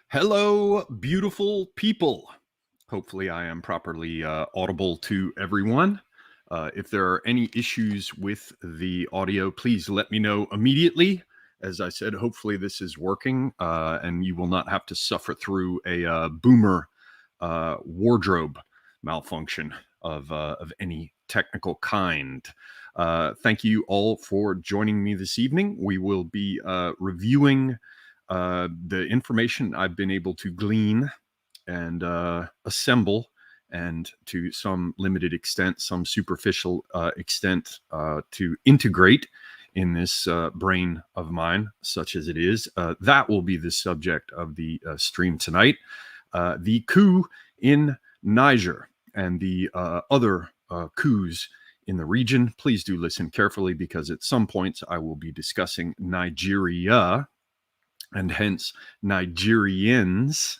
Hello, beautiful people. Hopefully, I am properly audible to everyone. If there are any issues with the audio, please let me know immediately. As I said, hopefully this is working and you will not have to suffer through a boomer wardrobe malfunction of any technical kind. Thank you all for joining me this evening. We will be reviewing the information I've been able to glean and assemble, and to some limited extent, some superficial extent, to integrate in this brain of mine, such as it is. That will be the subject of the stream tonight. The coup in Niger and the other coups in the region. Please do listen carefully, because at some points I will be discussing Nigeria, and hence Nigerians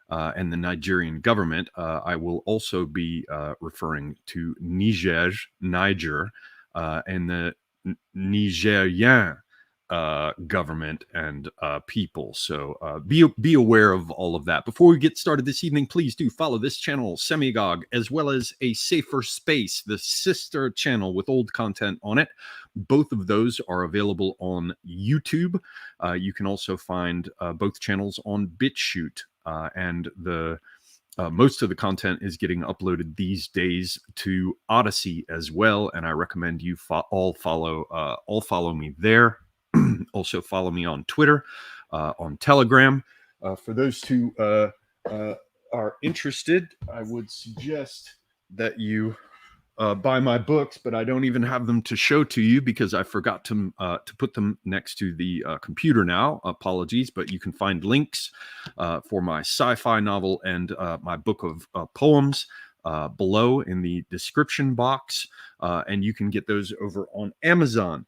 and the Nigerian government. I will also be referring to Niger, and the Nigerian government and people. So be aware of all of that. Before we get started this evening, please do follow this channel, Semigog, as well as A Safer Space, the sister channel with old content on it. Both of those are available on YouTube. You can also find both channels on BitChute, and the most of the content is getting uploaded these days to Odyssey as well, and I recommend you all follow me there. Also follow me on Twitter, on Telegram. For those who are interested, I would suggest that you buy my books, but I don't even have them to show to you because I forgot to put them next to the computer now. Apologies, but you can find links for my sci-fi novel and my book of poems below in the description box, and you can get those over on Amazon.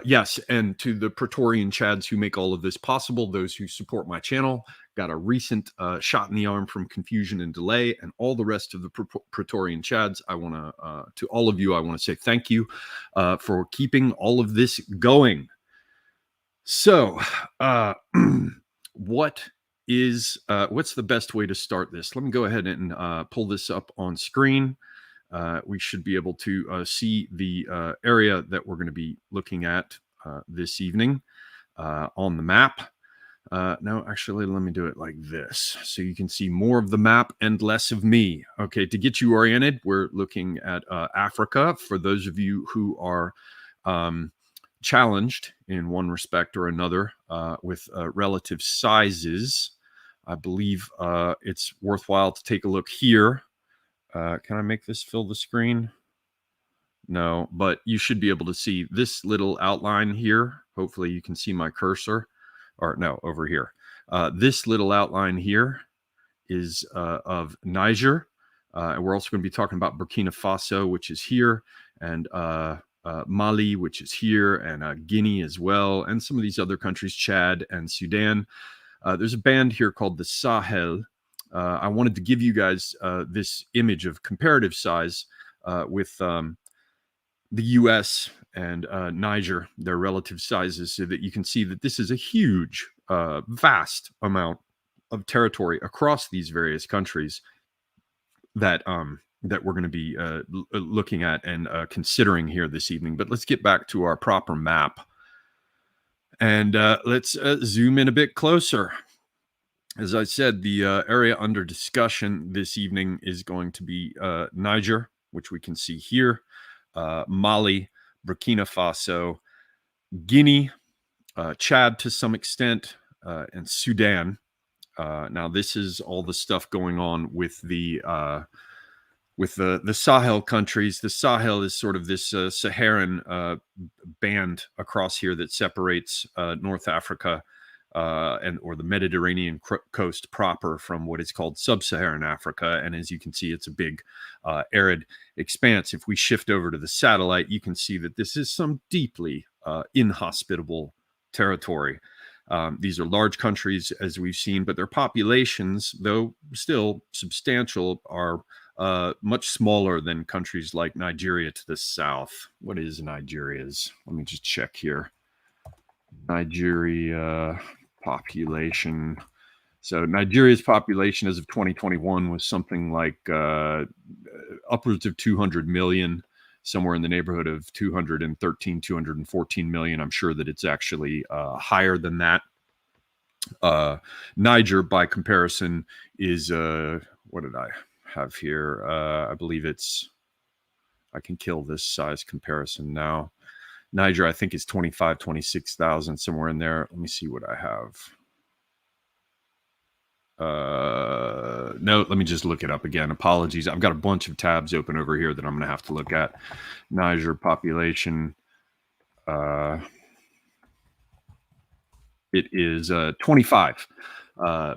Yes, and to the Praetorian Chads who make all of this possible, those who support my channel, got a recent shot in the arm from confusion and delay, and all the rest of the Praetorian Chads, I want to all of you, I want to say thank you for keeping all of this going. So, what's the best way to start this? Let me go ahead and pull this up on screen. We should be able to see the area that we're going to be looking at this evening on the map. No, actually, let me do it like this so you can see more of the map and less of me. Okay, to get you oriented, we're looking at Africa. For those of you who are challenged in one respect or another with relative sizes, I believe it's worthwhile to take a look here. Can I make this fill the screen? No, but you should be able to see this little outline here. Hopefully you can see my cursor. Or no, over here. This little outline here is of Niger. And we're also going to be talking about Burkina Faso, which is here, and Mali, which is here, and Guinea as well, and some of these other countries, Chad and Sudan. There's a band here called the Sahel. I wanted to give you guys this image of comparative size with the U.S. and Niger, their relative sizes, so that you can see that this is a huge, vast amount of territory across these various countries that we're going to be looking at and considering here this evening. But let's get back to our proper map, and let's zoom in a bit closer. As I said, the area under discussion this evening is going to be Niger, which we can see here, Mali, Burkina Faso, Guinea, Chad to some extent, and Sudan. Now, this is all the stuff going on with the Sahel countries. The Sahel is sort of this Saharan band across here that separates North Africa or the Mediterranean coast proper from what is called sub-Saharan Africa. And as you can see, it's a big arid expanse. If we shift over to the satellite, you can see that this is some deeply inhospitable territory. These are large countries, as we've seen, but their populations, though still substantial, are much smaller than countries like Nigeria to the south. What is Nigeria's? Let me just check here. Nigeria population. So Nigeria's population as of 2021 was something like upwards of 200 million, somewhere in the neighborhood of 213, 214 million. I'm sure that it's actually higher than that. Niger, by comparison, is what did I have here? I believe it's, I can kill this size comparison now. Niger, I think, is 25, 26,000, somewhere in there. Let me see what I have. No, let me just look it up again. Apologies. I've got a bunch of tabs open over here that I'm going to have to look at. Niger population. It is 25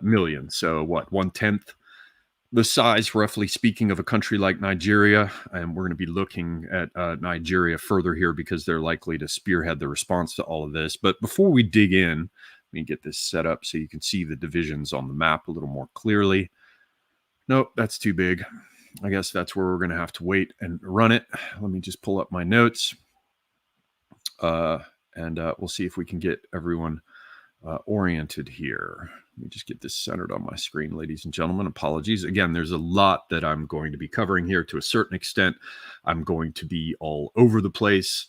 million. So what, 1/10 the size, roughly speaking, of a country like Nigeria. And we're going to be looking at Nigeria further here because they're likely to spearhead the response to all of this. But before we dig in, let me get this set up so you can see the divisions on the map a little more clearly. Nope, that's too big. I guess that's where we're going to have to wait and run it. Let me just pull up my notes. And we'll see if we can get everyone oriented here. Let me just get this centered on my screen, ladies and gentlemen. Apologies. Again, there's a lot that I'm going to be covering here to a certain extent. I'm going to be all over the place,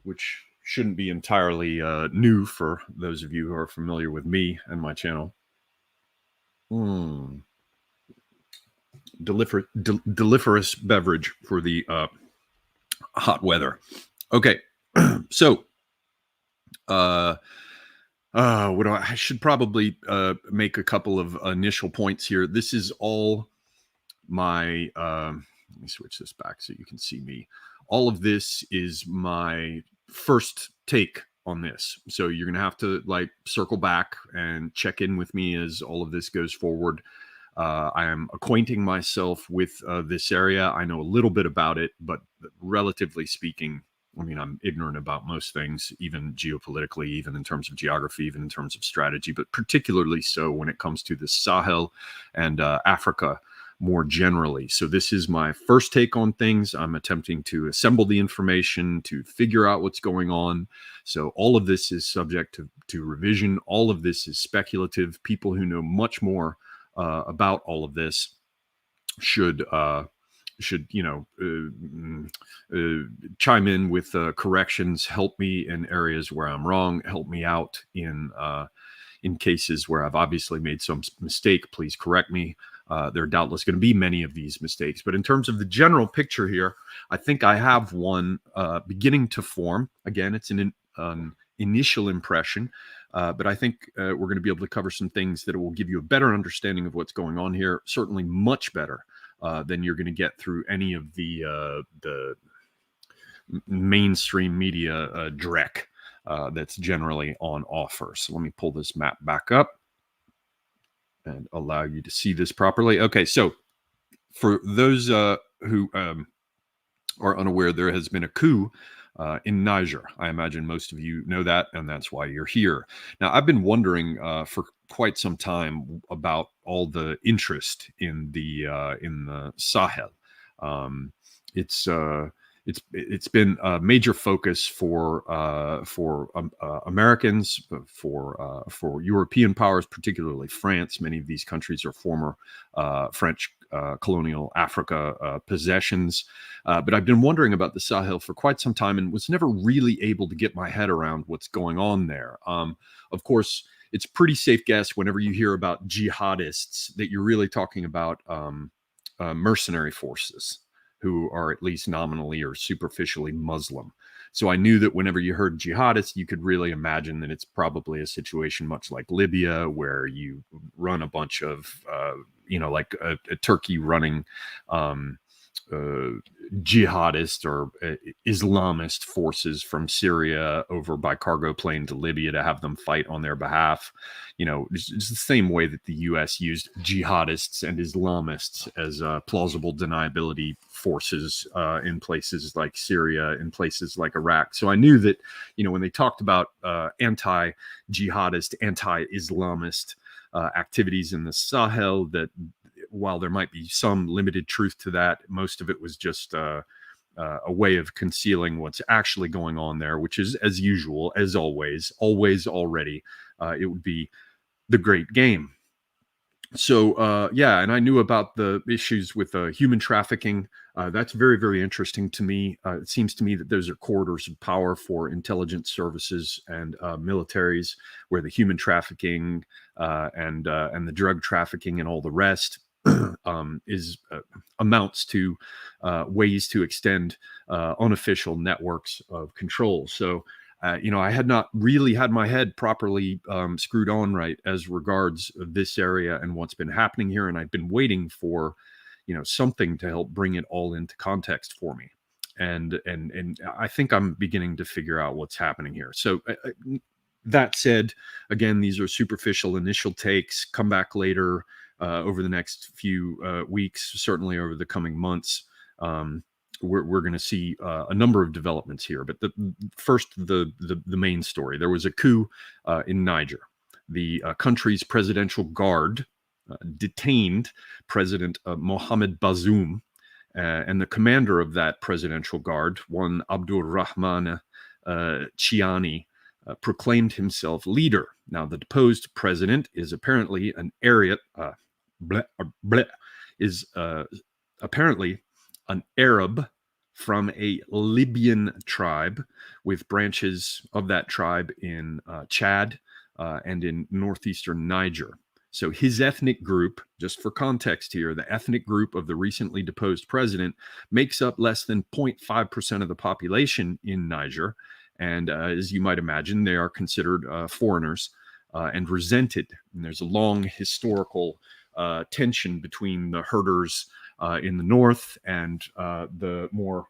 which shouldn't be entirely new for those of you who are familiar with me and my channel. Deliferous beverage for the hot weather. Okay, so I should probably make a couple of initial points here. This is all my let me switch this back so you can see me. All of this is my first take on this, so you're gonna have to like circle back and check in with me as all of this goes forward. I am acquainting myself with this area. I know a little bit about it, but relatively speaking, I mean, I'm ignorant about most things, even geopolitically, even in terms of geography, even in terms of strategy, but particularly so when it comes to the Sahel and Africa more generally. So this is my first take on things. I'm attempting to assemble the information, to figure out what's going on. So all of this is subject to revision. All of this is speculative. People who know much more about all of this should chime in with corrections, help me in areas where I'm wrong, help me out in cases where I've obviously made some mistake. Please correct me. There are doubtless going to be many of these mistakes, but in terms of the general picture here, I think I have one beginning to form. Again, it's an initial impression, but I think we're going to be able to cover some things that will give you a better understanding of what's going on here. Certainly much better than you're going to get through any of the mainstream media dreck that's generally on offer. So let me pull this map back up and allow you to see this properly. Okay, so for those who are unaware, there has been a coup in Niger. I imagine most of you know that, and that's why you're here. Now, I've been wondering for quite some time about all the interest in the Sahel. It's been a major focus for Americans, for European powers, particularly France. Many of these countries are former French colonial Africa possessions. But I've been wondering about the Sahel for quite some time and was never really able to get my head around what's going on there. Of course, it's pretty safe guess whenever you hear about jihadists that you're really talking about mercenary forces who are at least nominally or superficially Muslim. So I knew that whenever you heard jihadists, you could really imagine that it's probably a situation much like Libya, where you run a bunch of, like a Turkey running jihadist or Islamist forces from Syria over by cargo plane to Libya to have them fight on their behalf. It's the same way that the U.S. used jihadists and Islamists as plausible deniability forces in places like Syria, in places like Iraq. So I knew that, when they talked about anti-jihadist, anti-Islamist activities in the Sahel, that while there might be some limited truth to that, most of it was just a way of concealing what's actually going on there, which is, as usual, as always, already, it would be the great game. So yeah, and I knew about the issues with human trafficking. That's very, very interesting to me. It seems to me that those are corridors of power for intelligence services and militaries, where the human trafficking and the drug trafficking and all the rest is amounts to ways to extend unofficial networks of control. So I had not really had my head properly screwed on right as regards this area and what's been happening here. And I've been waiting for, something to help bring it all into context for me. And I think I'm beginning to figure out what's happening here. So that said, again, these are superficial initial takes. Come back later over the next few weeks, certainly over the coming months. We're going to see a number of developments here. But first, the main story. There was a coup in Niger. The country's presidential guard detained President Mohamed Bazoum, and the commander of that presidential guard, one Abdulrahman Chiani, proclaimed himself leader. Now, the deposed president is apparently apparently an Arab from a Libyan tribe, with branches of that tribe in Chad and in northeastern Niger. So his ethnic group, just for context here, the ethnic group of the recently deposed president makes up less than 0.5% of the population in Niger. And as you might imagine, they are considered foreigners and resented. And there's a long historical tension between the herders in the north and the more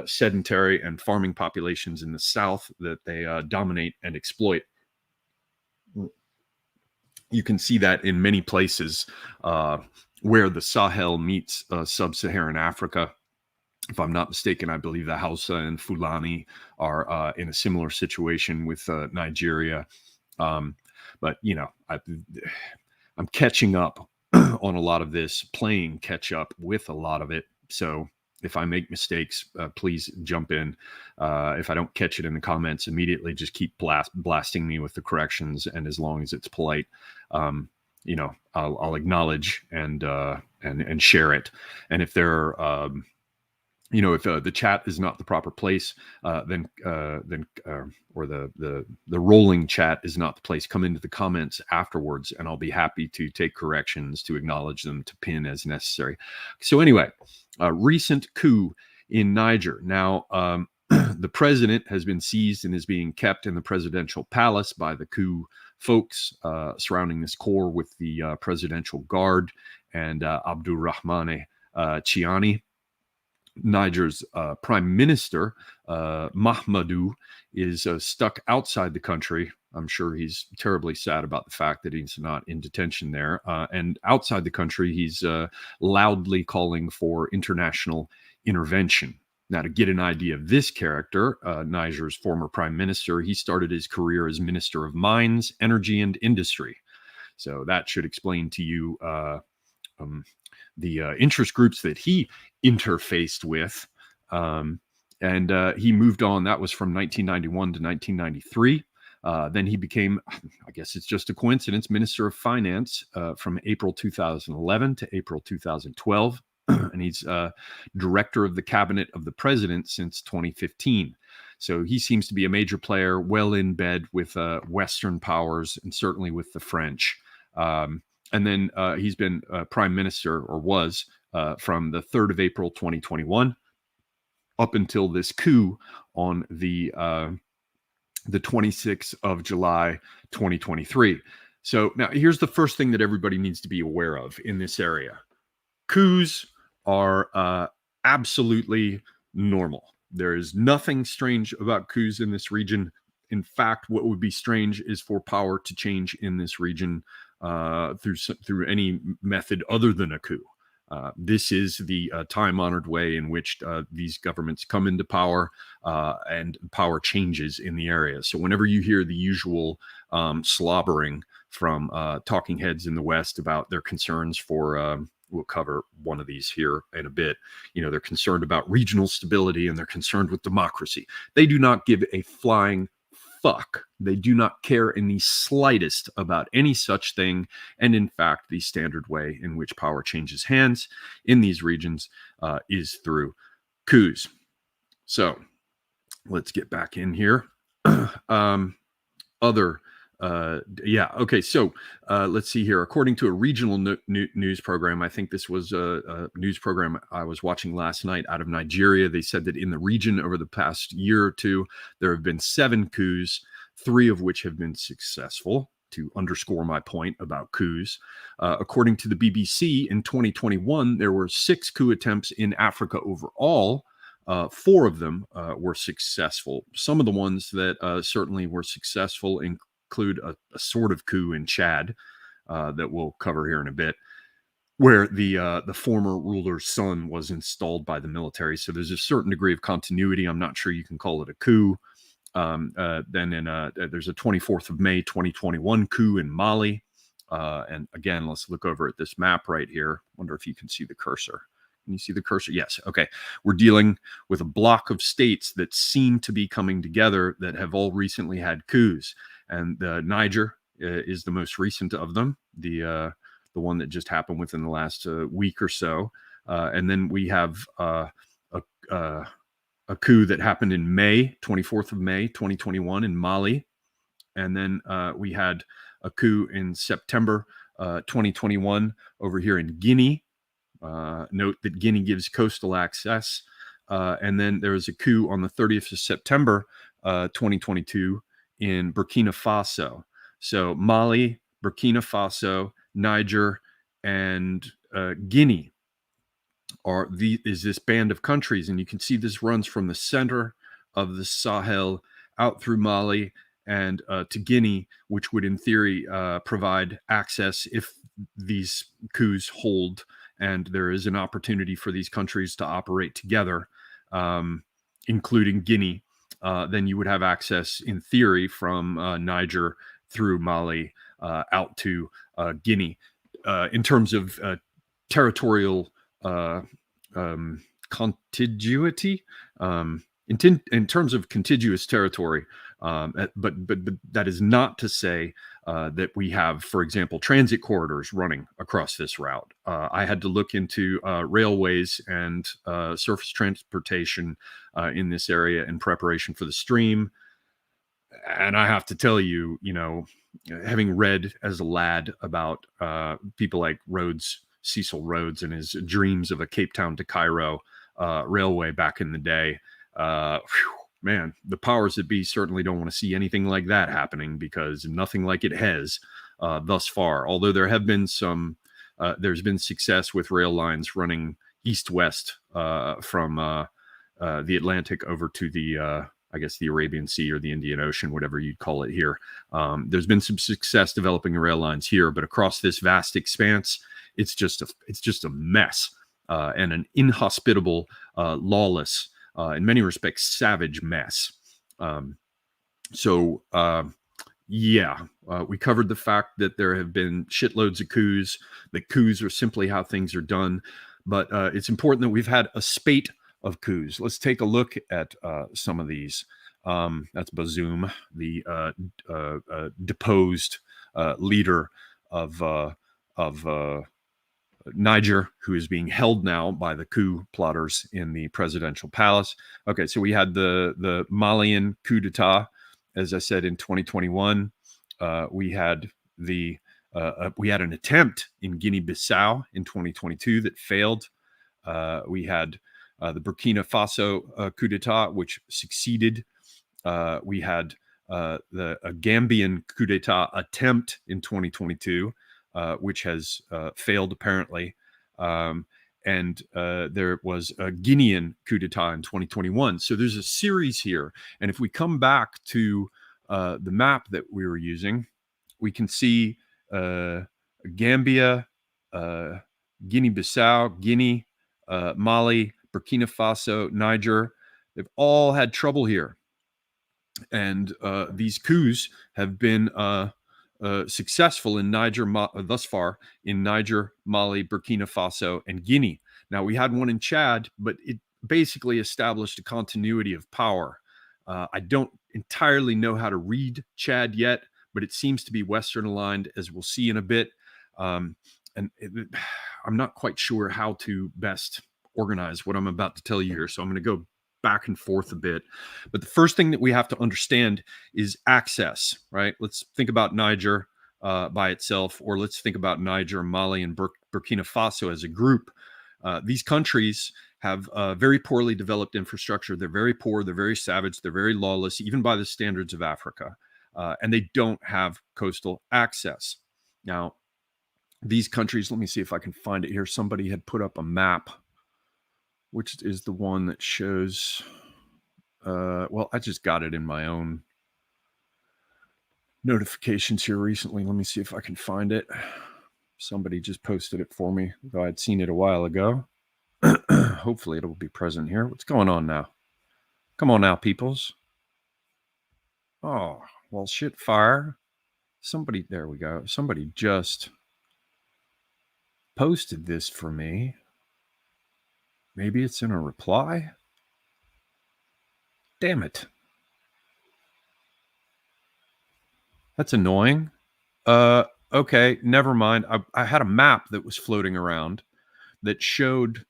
sedentary and farming populations in the south that they dominate and exploit. You can see that in many places where the Sahel meets sub-Saharan Africa. If I'm not mistaken, I believe the Hausa and Fulani are in a similar situation with Nigeria. But, I'm catching up on a lot of this, playing catch up with a lot of it. So if I make mistakes, please jump in. If I don't catch it in the comments immediately, just keep blasting me with the corrections. And as long as it's polite, I'll acknowledge and share it. And if there are, if the chat is not the proper place, then or the rolling chat is not the place, come into the comments afterwards, and I'll be happy to take corrections, to acknowledge them, to pin as necessary. So anyway, recent coup in Niger. Now, the president has been seized and is being kept in the presidential palace by the coup folks surrounding this core with the presidential guard and Abdulrahman Chiani. Niger's prime minister, Mahamadou, is stuck outside the country. I'm sure he's terribly sad about the fact that he's not in detention there. And outside the country, he's loudly calling for international intervention. Now, to get an idea of this character, Niger's former prime minister, he started his career as Minister of Mines, Energy, and Industry. So that should explain to you the interest groups that he interfaced with. And he moved on. That was from 1991 to 1993. Then he became, I guess it's just a coincidence, Minister of Finance from April 2011 to April 2012. And he's director of the cabinet of the president since 2015. So he seems to be a major player, well in bed with Western powers and certainly with the French. And then he's been prime minister, or was, from the 3rd of April 2021 up until this coup on the 26th of July 2023. So now here's the first thing that everybody needs to be aware of in this area. Coups are absolutely normal. There is nothing strange about coups in this region. In fact, what would be strange is for power to change in this region through any method other than a coup. This is the time-honored way in which these governments come into power and power changes in the area. So whenever you hear the usual slobbering from talking heads in the West about their concerns for we'll cover one of these here in a bit. They're concerned about regional stability and they're concerned with democracy. They do not give a flying fuck. They do not care in the slightest about any such thing. And in fact, the standard way in which power changes hands in these regions is through coups. So let's get back in here. Okay. So let's see here. According to a regional news program, I think this was a news program I was watching last night out of Nigeria. They said that in the region over the past year or two, there have been 7 coups, 3 of which have been successful, to underscore my point about coups. According to the BBC, in 2021, there were 6 coup attempts in Africa overall. 4 of them were successful. Some of the ones that certainly were successful include a sort of coup in Chad that we'll cover here in a bit, where the former ruler's son was installed by the military. So there's a certain degree of continuity. I'm not sure you can call it a coup. Then there's a 24th of May 2021 coup in Mali. And again, let's look over at this map right here. Wonder if you can see the cursor. Can you see the cursor? Yes. Okay. We're dealing with a block of states that seem to be coming together that have all recently had coups. And Niger is the most recent of them, the one that just happened within the last week or so. And then we have a coup that happened in May, 24th of May, 2021 in Mali. And then we had a coup in September 2021 over here in Guinea. Note that Guinea gives coastal access. And then there was a coup on the 30th of September 2022 in Burkina Faso. So Mali, Burkina Faso, Niger, and Guinea is this band of countries. And you can see this runs from the center of the Sahel out through Mali and to Guinea, which would in theory provide access if these coups hold and there is an opportunity for these countries to operate together, including Guinea. Then you would have access in theory from Niger through Mali out to Guinea. In terms of territorial contiguity, in terms of contiguous territory, but that is not to say that we have, for example, transit corridors running across this route. I had to look into railways and surface transportation in this area in preparation for the stream. And I have to tell you, having read as a lad about people like Cecil Rhodes and his dreams of a Cape Town to Cairo railway back in the day, man, the powers that be certainly don't want to see anything like that happening, because nothing like it has thus far. Although there have been there's been success with rail lines running east-west from the Atlantic over to the Arabian Sea or the Indian Ocean, whatever you'd call it here. There's been some success developing rail lines here, but across this vast expanse, it's just a mess and an inhospitable, lawless, in many respects, savage mess. We covered the fact that there have been shitloads of coups, that coups are simply how things are done. But it's important that we've had a spate of coups. Let's take a look at some of these. That's Bazoum, the deposed leader of Niger, who is being held now by the coup plotters in the presidential palace. Okay, so we had the Malian coup d'etat, as I said, in 2021. We had an attempt in Guinea-Bissau in 2022 that failed. We had the Burkina Faso coup d'etat, which succeeded. We had the Gambian coup d'etat attempt in 2022, which has failed apparently. And there was a Guinean coup d'etat in 2021. So there's a series here. And if we come back to the map that we were using, we can see Gambia, Guinea-Bissau, Guinea, Mali, Burkina Faso, Niger. They've all had trouble here. And these coups have been successful in Niger thus far in Niger, Mali, Burkina Faso, and Guinea. Now, we had one in Chad, but it basically established a continuity of power. I don't entirely know how to read Chad yet, but it seems to be Western aligned, as we'll see in a bit. I'm not quite sure how to best organize what I'm about to tell you here, so I'm going to go back and forth a bit. But the first thing that we have to understand is access, right? Let's think about Niger by itself, or let's think about Niger, Mali, and Burkina Faso as a group. These countries have very poorly developed infrastructure. They're very poor. They're very savage. They're very lawless, even by the standards of Africa. And they don't have coastal access. Now, these countries, let me see if I can find it here. Somebody had put up a map, which is the one that shows, well, I just got it in my own notifications here recently. Let me see if I can find it. Somebody just posted it for me, though I'd seen it a while ago. Hopefully it'll be present here. What's going on now? Come on now, peoples. Oh, well, shit, fire. Somebody, there we go. Somebody just posted this for me. Maybe it's in a reply. Damn it. That's annoying. Okay, never mind. I had a map that was floating around that showed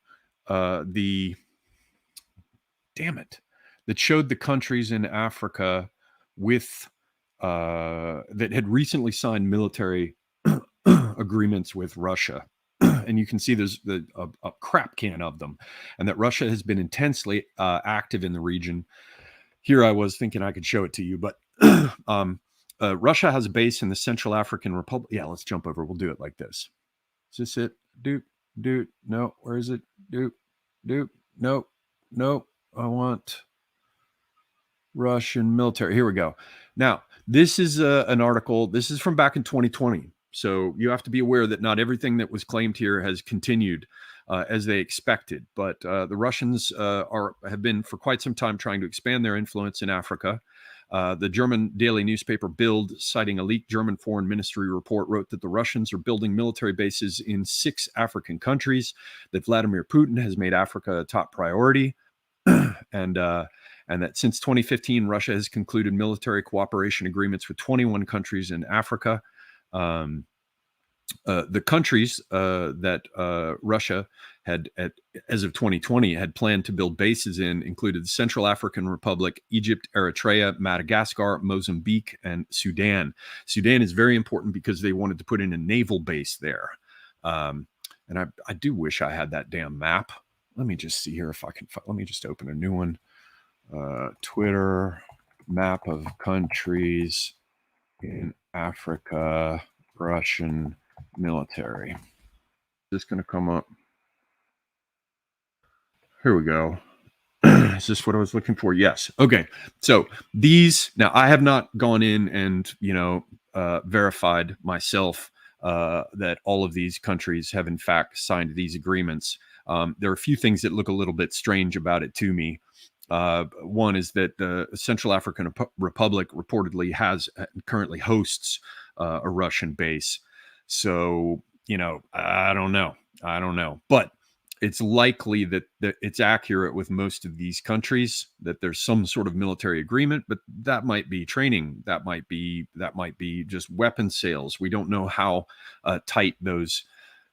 that showed the countries in Africa with that had recently signed military agreements with Russia. And you can see there's a crap can of them, and that Russia has been intensely active in the region. Here I was thinking I could show it to you, but Russia has a base in the Central African Republic. Yeah, let's jump over. We'll do it like this. Is this it? Doot. No, where is it? Doot. No. I want Russian military. Here we go. Now, this is an article. This is from back in 2020. So you have to be aware that not everything that was claimed here has continued as they expected. But the Russians have been for quite some time trying to expand their influence in Africa. The German daily newspaper Bild, citing a leaked German Foreign Ministry report, wrote that the Russians are building military bases in 6 African countries, that Vladimir Putin has made Africa a top priority, and that since 2015, Russia has concluded military cooperation agreements with 21 countries in Africa. The countries that Russia had, as of 2020, had planned to build bases in included the Central African Republic, Egypt, Eritrea, Madagascar, Mozambique, and Sudan. Sudan is very important because they wanted to put in a naval base there. And I do wish I had that damn map. Let me just see here if I can. Let me just open a new one. Twitter map of countries in Africa, Russian military. Is this going to come up? Here we go. Is this what I was looking for? Yes. Okay. So these, now I have not gone in and, verified myself that all of these countries have in fact signed these agreements. There are a few things that look a little bit strange about it to me. One is that the Central African Republic reportedly currently hosts a Russian base. So, I don't know. But it's likely that it's accurate with most of these countries, that there's some sort of military agreement, but that might be training. That might be just weapon sales. We don't know how tight those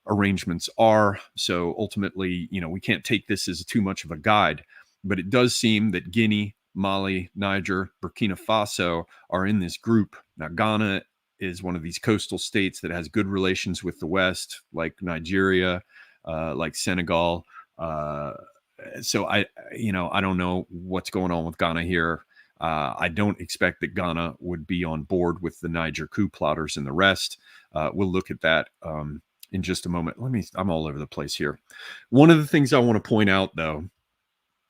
arrangements are. So ultimately, we can't take this as too much of a guide. But it does seem that Guinea, Mali, Niger, Burkina Faso are in this group. Now, Ghana is one of these coastal states that has good relations with the West, like Nigeria, like Senegal. So I don't know what's going on with Ghana here. I don't expect that Ghana would be on board with the Niger coup plotters and the rest. We'll look at that in just a moment. I'm all over the place here. One of the things I want to point out, though,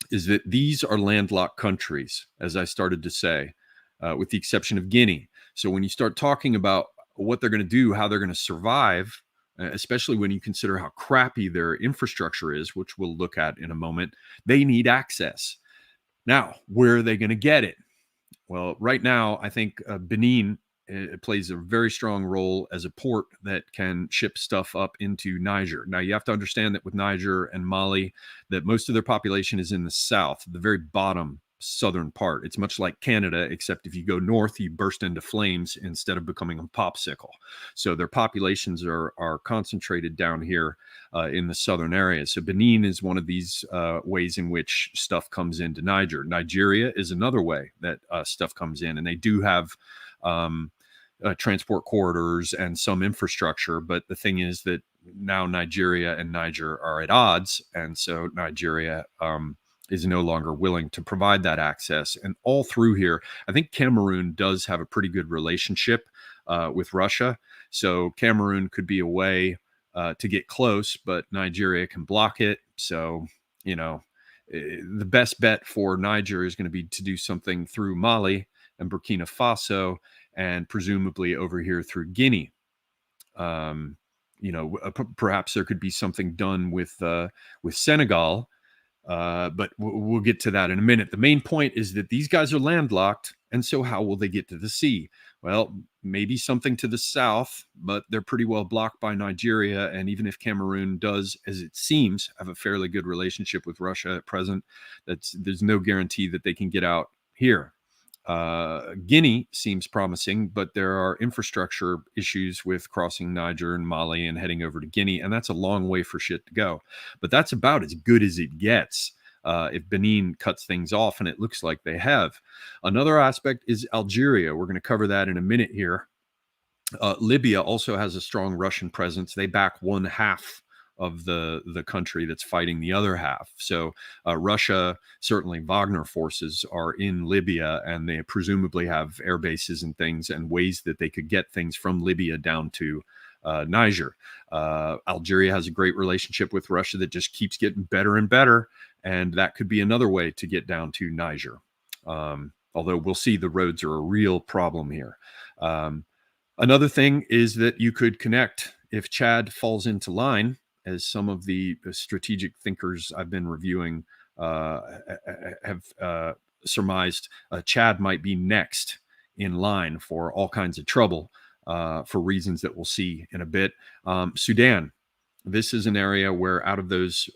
is that these are landlocked countries, as I started to say, with the exception of Guinea. So when you start talking about what they're going to do, how they're going to survive, especially when you consider how crappy their infrastructure is, which we'll look at in a moment, they need access. Now, where are they going to get it? Well, right now, I think Benin it plays a very strong role as a port that can ship stuff up into Niger. Now, you have to understand that with Niger and Mali, that most of their population is in the south, the very bottom southern part. It's much like Canada, except if you go north, you burst into flames instead of becoming a popsicle. So their populations are concentrated down here in the southern area. So Benin is one of these ways in which stuff comes into Niger. Nigeria is another way that stuff comes in, and they do have transport corridors and some infrastructure. But the thing is that now Nigeria and Niger are at odds, and so Nigeria is no longer willing to provide that access. And all through here, I think Cameroon does have a pretty good relationship with Russia. So Cameroon could be a way to get close, but Nigeria can block it. So, the best bet for Niger is going to be to do something through Mali and Burkina Faso, and presumably over here through Guinea. Perhaps there could be something done with Senegal. But we'll get to that in a minute. The main point is that these guys are landlocked, and so how will they get to the sea? Well, maybe something to the south, but they're pretty well blocked by Nigeria. And even if Cameroon does, as it seems, have a fairly good relationship with Russia at present, there's no guarantee that they can get out here. Guinea seems promising, but there are infrastructure issues with crossing Niger and Mali and heading over to Guinea, and that's a long way for shit to go. But that's about as good as it gets if Benin cuts things off, and it looks like they have. Another aspect is Algeria. We're going to cover that in a minute here. Libya also has a strong Russian presence. They back one half of the country that's fighting the other half. So Russia, certainly Wagner forces are in Libya, and they presumably have air bases and things and ways that they could get things from Libya down to Niger. Algeria has a great relationship with Russia that just keeps getting better and better, and that could be another way to get down to Niger. Although we'll see, the roads are a real problem here. Another thing is that you could connect, if Chad falls into line, as some of the strategic thinkers I've been reviewing have surmised, Chad might be next in line for all kinds of trouble for reasons that we'll see in a bit. Sudan, this is an area where out of those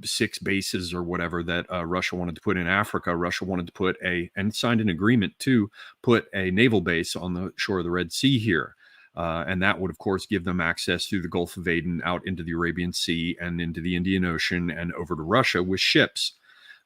6 bases or whatever that Russia wanted to put in Africa, Russia wanted to put and signed an agreement to put a naval base on the shore of the Red Sea here. And that would, of course, give them access through the Gulf of Aden out into the Arabian Sea and into the Indian Ocean and over to Russia with ships.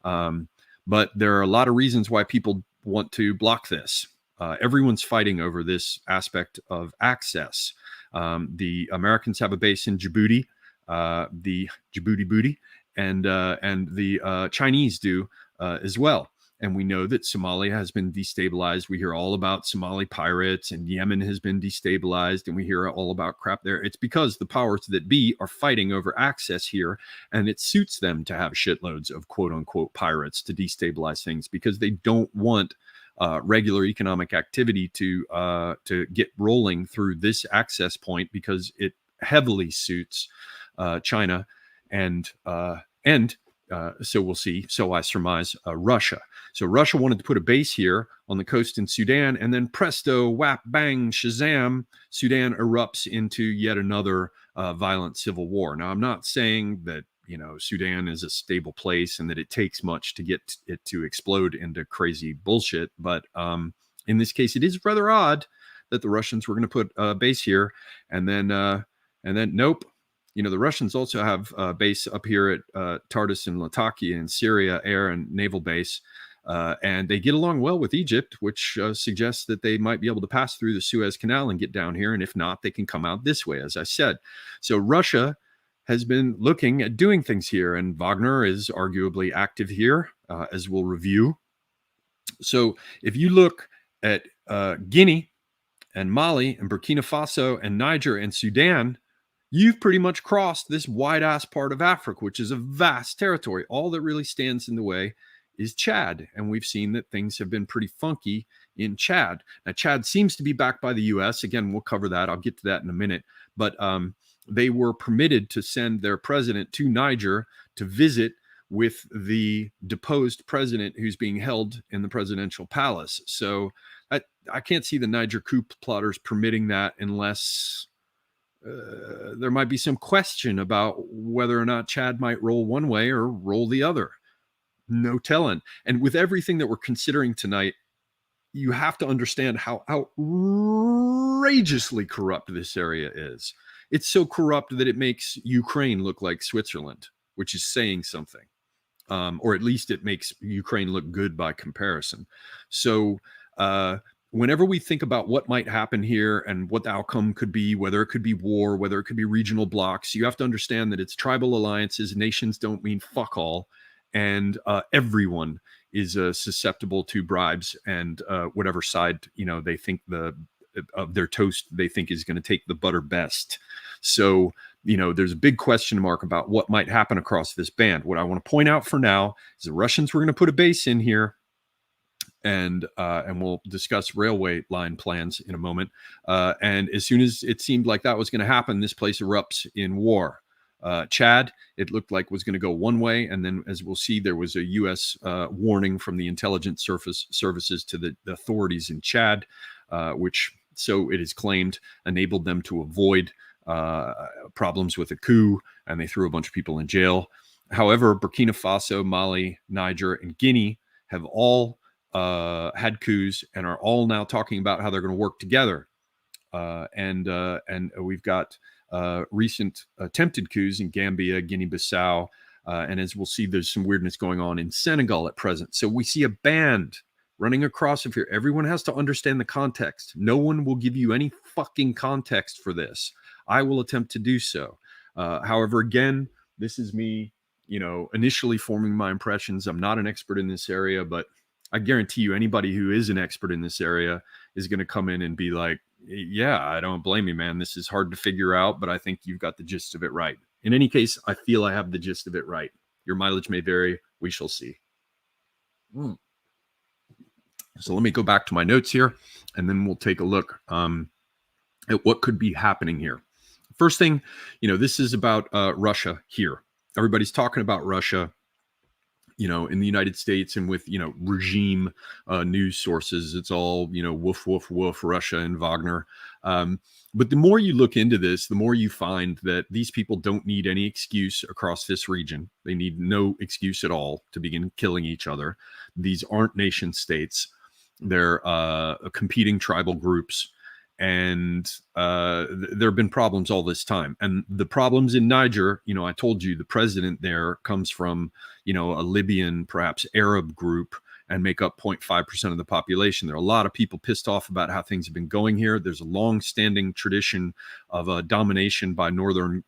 But there are a lot of reasons why people want to block this. Everyone's fighting over this aspect of access. The Americans have a base in Djibouti, the Djibouti booty, and the Chinese do as well. And we know that Somalia has been destabilized. We hear all about Somali pirates, and Yemen has been destabilized, and we hear all about crap there. It's because the powers that be are fighting over access here, and it suits them to have shitloads of quote unquote pirates to destabilize things, because they don't want regular economic activity to get rolling through this access point, because it heavily suits China and so we'll see. So I surmise Russia. So Russia wanted to put a base here on the coast in Sudan, and then presto, whap, bang, shazam, Sudan erupts into yet another violent civil war. Now, I'm not saying that Sudan is a stable place and that it takes much to get it to explode into crazy bullshit. But in this case, it is rather odd that the Russians were going to put a base here, and then nope. The Russians also have a base up here at Tartus and Latakia in Syria, air and naval base. And they get along well with Egypt, which suggests that they might be able to pass through the Suez Canal and get down here. And if not, they can come out this way, as I said. So Russia has been looking at doing things here, and Wagner is arguably active here, as we'll review. So if you look at Guinea and Mali and Burkina Faso and Niger and Sudan, you've pretty much crossed this wide-ass part of Africa, which is a vast territory. All that really stands in the way is Chad, and we've seen that things have been pretty funky in Chad. Now, Chad seems to be backed by the U.S. Again, we'll cover that. I'll get to that in a minute. But they were permitted to send their president to Niger to visit with the deposed president who's being held in the presidential palace. So I can't see the Niger coup plotters permitting that unless there might be some question about whether or not Chad might roll one way or roll the other. No telling. And with everything that we're considering tonight, you have to understand how outrageously corrupt this area is. It's so corrupt that it makes Ukraine look like Switzerland, which is saying something. Or at least it makes Ukraine look good by comparison. So whenever we think about what might happen here and what the outcome could be, whether it could be war, whether it could be regional blocks, you have to understand that it's tribal alliances. Nations don't mean fuck all. And everyone is susceptible to bribes and whatever side, they think of their toast they think is going to take the butter best. So, there's a big question mark about what might happen across this band. What I want to point out for now is the Russians were going to put a base in here, and we'll discuss railway line plans in a moment. And as soon as it seemed like that was going to happen, this place erupts in war. Chad, it looked like was going to go one way, and then, as we'll see, there was a U.S. Warning from the intelligence services to the authorities in Chad, which, so it is claimed, enabled them to avoid problems with a coup, and they threw a bunch of people in jail. However, Burkina Faso, Mali, Niger, and Guinea have all had coups and are all now talking about how they're going to work together. And we've got recent attempted coups in Gambia, Guinea-Bissau, and as we'll see, there's some weirdness going on in Senegal at present. So we see a band running across of here. Everyone has to understand the context. No one will give you any fucking context for this. I will attempt to do so. However, again, this is me, initially forming my impressions. I'm not an expert in this area, but I guarantee you anybody who is an expert in this area is going to come in and be like, yeah, I don't blame you, man. This is hard to figure out, but I think you've got the gist of it right. In any case, I feel I have the gist of it right. Your mileage may vary. We shall see. So let me go back to my notes here, and then we'll take a look at what could be happening here. First thing, this is about Russia here. Everybody's talking about Russia, in the United States and with, regime news sources. It's all, woof, woof, woof, Russia and Wagner. But the more you look into this, the more you find that these people don't need any excuse across this region. They need no excuse at all to begin killing each other. These aren't nation states. They're competing tribal groups. And there have been problems all this time. And the problems in Niger, I told you the president there comes from, a Libyan, perhaps Arab group, and make up 0.5% of the population. There are a lot of people pissed off about how things have been going here. There's a long-standing tradition of domination by northern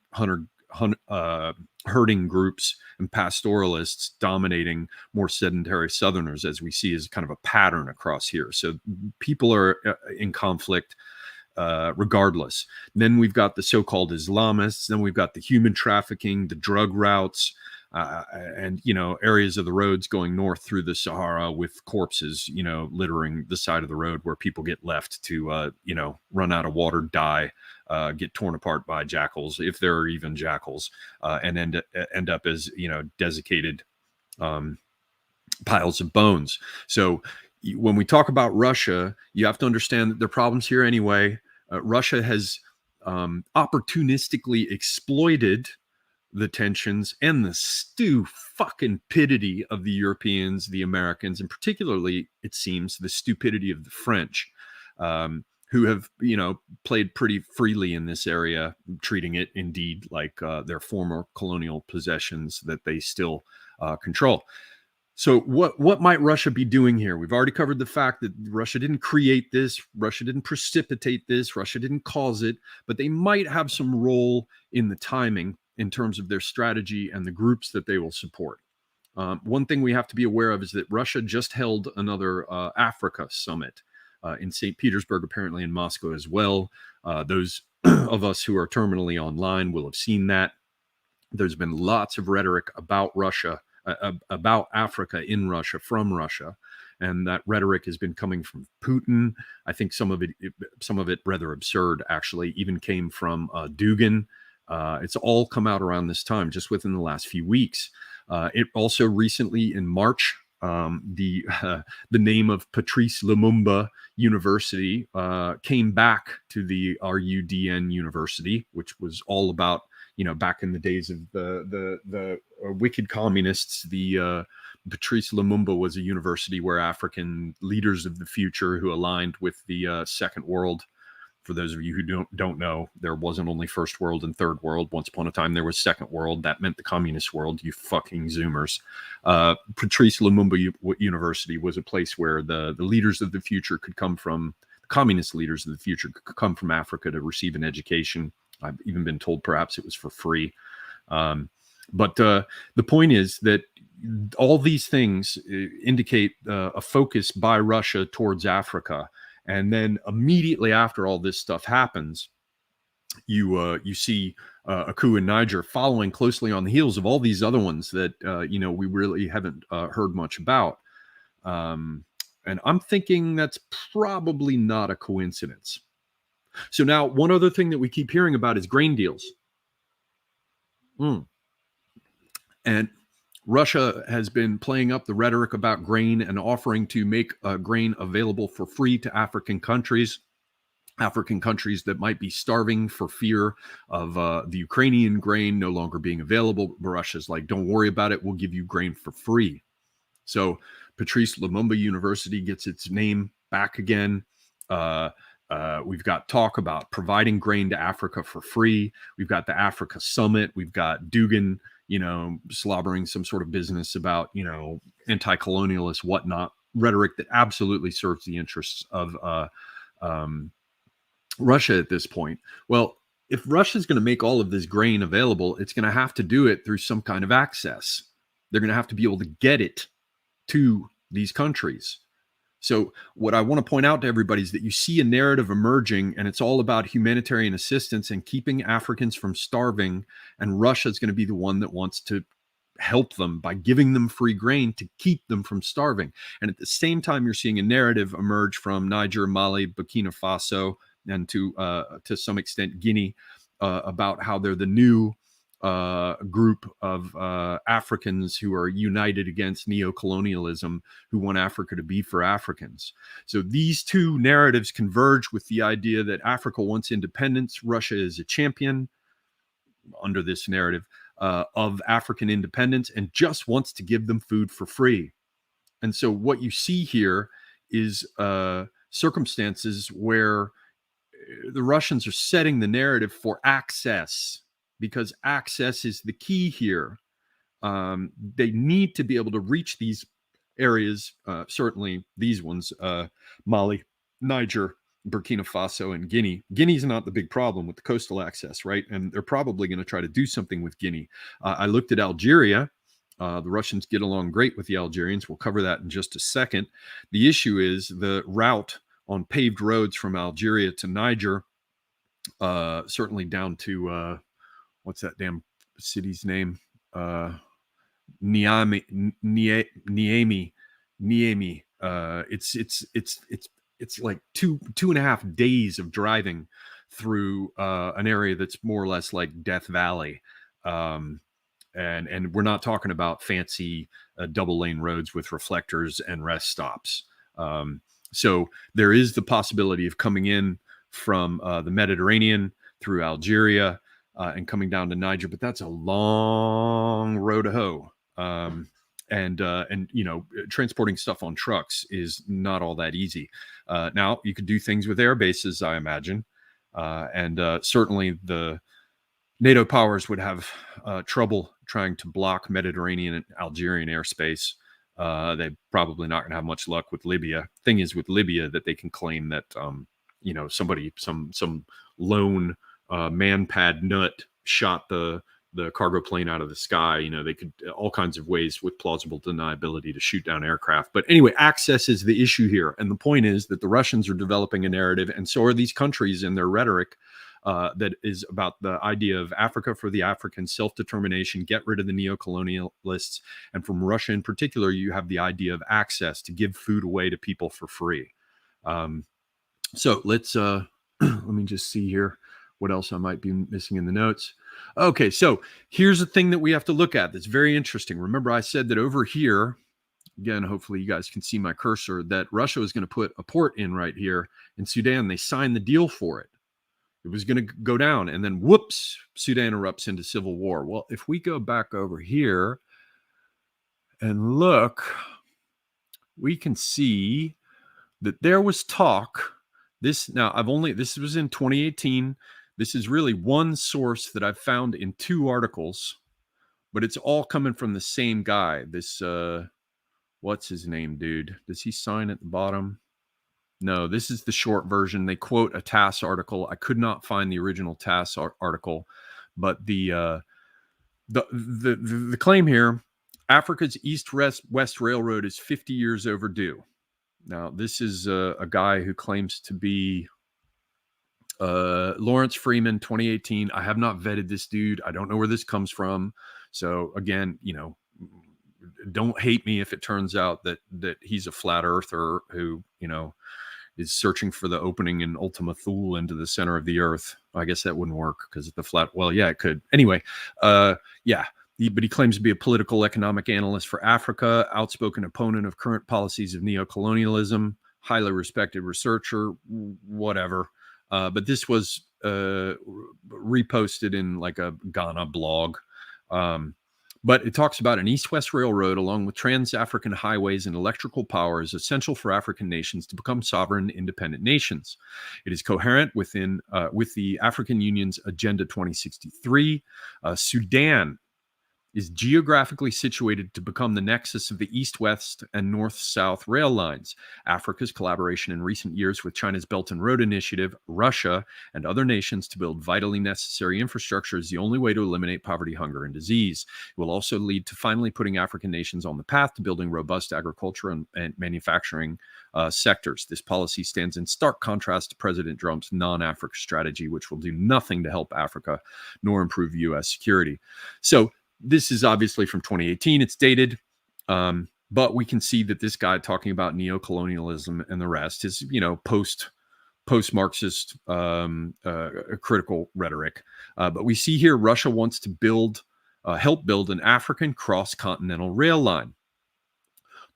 herding groups and pastoralists dominating more sedentary Southerners, as we see as kind of a pattern across here. So people are in conflict regardless. Then we've got the so-called Islamists. Then we've got the human trafficking, the drug routes, and, areas of the roads going north through the Sahara with corpses, littering the side of the road where people get left to, run out of water, die, get torn apart by jackals, if there are even jackals, and end up as, desiccated piles of bones. So when we talk about Russia, you have to understand that there are problems here anyway. Russia has opportunistically exploited the tensions and the stupidity of the Europeans, the Americans, and particularly, it seems, the stupidity of the French, who have, played pretty freely in this area, treating it indeed like their former colonial possessions that they still control. So what might Russia be doing here? We've already covered the fact that Russia didn't create this, Russia didn't precipitate this, Russia didn't cause it, but they might have some role in the timing in terms of their strategy and the groups that they will support. One thing we have to be aware of is that Russia just held another Africa summit in St. Petersburg, apparently in Moscow as well. Those of us who are terminally online will have seen that. There's been lots of rhetoric about Russia, about Africa in Russia, from Russia, and that rhetoric has been coming from Putin. I think some of it rather absurd, actually, even came from Dugin. It's all come out around this time, just within the last few weeks. It also recently, in March, the name of Patrice Lumumba University came back to the RUDN University, which was all about, back in the days of the wicked communists. The Patrice Lumumba was a university where African leaders of the future who aligned with the Second World. For those of you who don't know, there wasn't only First World and Third World. Once upon a time, there was Second World. That meant the communist world, you fucking Zoomers. Patrice Lumumba University was a place where the leaders of the future could come from, the communist leaders of the future could come from Africa to receive an education. I've even been told perhaps it was for free. But the point is that all these things indicate a focus by Russia towards Africa. And then immediately after all this stuff happens, you see a coup in Niger following closely on the heels of all these other ones that we really haven't heard much about. And I'm thinking that's probably not a coincidence. So now, one other thing that we keep hearing about is grain deals. And Russia has been playing up the rhetoric about grain and offering to make grain available for free to African countries that might be starving for fear of the Ukrainian grain no longer being available. Russia's like, don't worry about it. We'll give you grain for free. So Patrice Lumumba University gets its name back again. We've got talk about providing grain to Africa for free. We've got the Africa Summit. We've got Dugan, slobbering some sort of business about, anti-colonialist whatnot rhetoric that absolutely serves the interests of Russia at this point. Well, if Russia's going to make all of this grain available, it's going to have to do it through some kind of access. They're going to have to be able to get it to these countries. So what I want to point out to everybody is that you see a narrative emerging, and it's all about humanitarian assistance and keeping Africans from starving. And Russia is going to be the one that wants to help them by giving them free grain to keep them from starving. And at the same time, you're seeing a narrative emerge from Niger, Mali, Burkina Faso, and to some extent Guinea, about how they're the new group of Africans who are united against neocolonialism, who want Africa to be for Africans. So these two narratives converge with the idea that Africa wants independence. Russia is a champion under this narrative of African independence and just wants to give them food for free. And so what you see here is circumstances where the Russians are setting the narrative for access, because access is the key here. They need to be able to reach these areas, certainly these ones, Mali, Niger, Burkina Faso, and Guinea. Guinea's not the big problem with the coastal access, right? And they're probably going to try to do something with Guinea. I looked at Algeria. The Russians get along great with the Algerians. We'll cover that in just a second. The issue is the route on paved roads from Algeria to Niger, certainly down to what's that damn city's name? Niamey. It's like two and a half days of driving through an area that's more or less like Death Valley. And we're not talking about fancy double lane roads with reflectors and rest stops. So there is the possibility of coming in from the Mediterranean through Algeria and coming down to Niger, but that's a long road to hoe. And transporting stuff on trucks is not all that easy. Now you could do things with air bases, I imagine. And certainly the NATO powers would have trouble trying to block Mediterranean and Algerian airspace. They're probably not going to have much luck with Libya. Thing is with Libya that they can claim that, somebody, some lone man-pad nut shot the cargo plane out of the sky. They could all kinds of ways with plausible deniability to shoot down aircraft. But anyway, access is the issue here. And the point is that the Russians are developing a narrative, and so are these countries in their rhetoric, that is about the idea of Africa for the African, self-determination, get rid of the neocolonialists. And from Russia in particular, you have the idea of access, to give food away to people for free. So let's, let me just see here what else I might be missing in the notes. Okay, so here's the thing that we have to look at that's very interesting. Remember, I said that over here, again, hopefully you guys can see my cursor, that Russia was going to put a port in right here in Sudan. They signed the deal for it. It was going to go down, and then whoops, Sudan erupts into civil war. Well, if we go back over here and look, we can see that there was talk. This was in 2018. This is really one source that I've found in 2 articles, but it's all coming from the same guy. This, what's his name, dude? Does he sign at the bottom? No, this is the short version. They quote a TASS article. I could not find the original TASS article, but the claim here: Africa's East-West Railroad is 50 years overdue. Now, this is a guy who claims to be Lawrence Freeman, 2018. I have not vetted this dude. I don't know where this comes from. So again, don't hate me if it turns out that he's a flat earther who, is searching for the opening in Ultima Thule into the center of the earth. I guess that wouldn't work because the flat, well, yeah, it could. Anyway, yeah. But he claims to be a political economic analyst for Africa, outspoken opponent of current policies of neocolonialism, highly respected researcher, whatever. But this was reposted in like a Ghana blog. But it talks about an East-West Railroad along with trans-African highways and electrical power is essential for African nations to become sovereign, independent nations. It is coherent with the African Union's Agenda 2063. Sudan is geographically situated to become the nexus of the east-west and north-south rail lines. Africa's collaboration in recent years with China's Belt and Road Initiative, Russia, and other nations to build vitally necessary infrastructure is the only way to eliminate poverty, hunger, and disease. It will also lead to finally putting African nations on the path to building robust agriculture and manufacturing sectors. This policy stands in stark contrast to President Trump's non-Africa strategy, which will do nothing to help Africa nor improve U.S. security. So this is obviously from 2018. It's dated, but we can see that this guy talking about neocolonialism and the rest is, post-Marxist critical rhetoric. But we see here Russia wants to help build an African cross-continental rail line.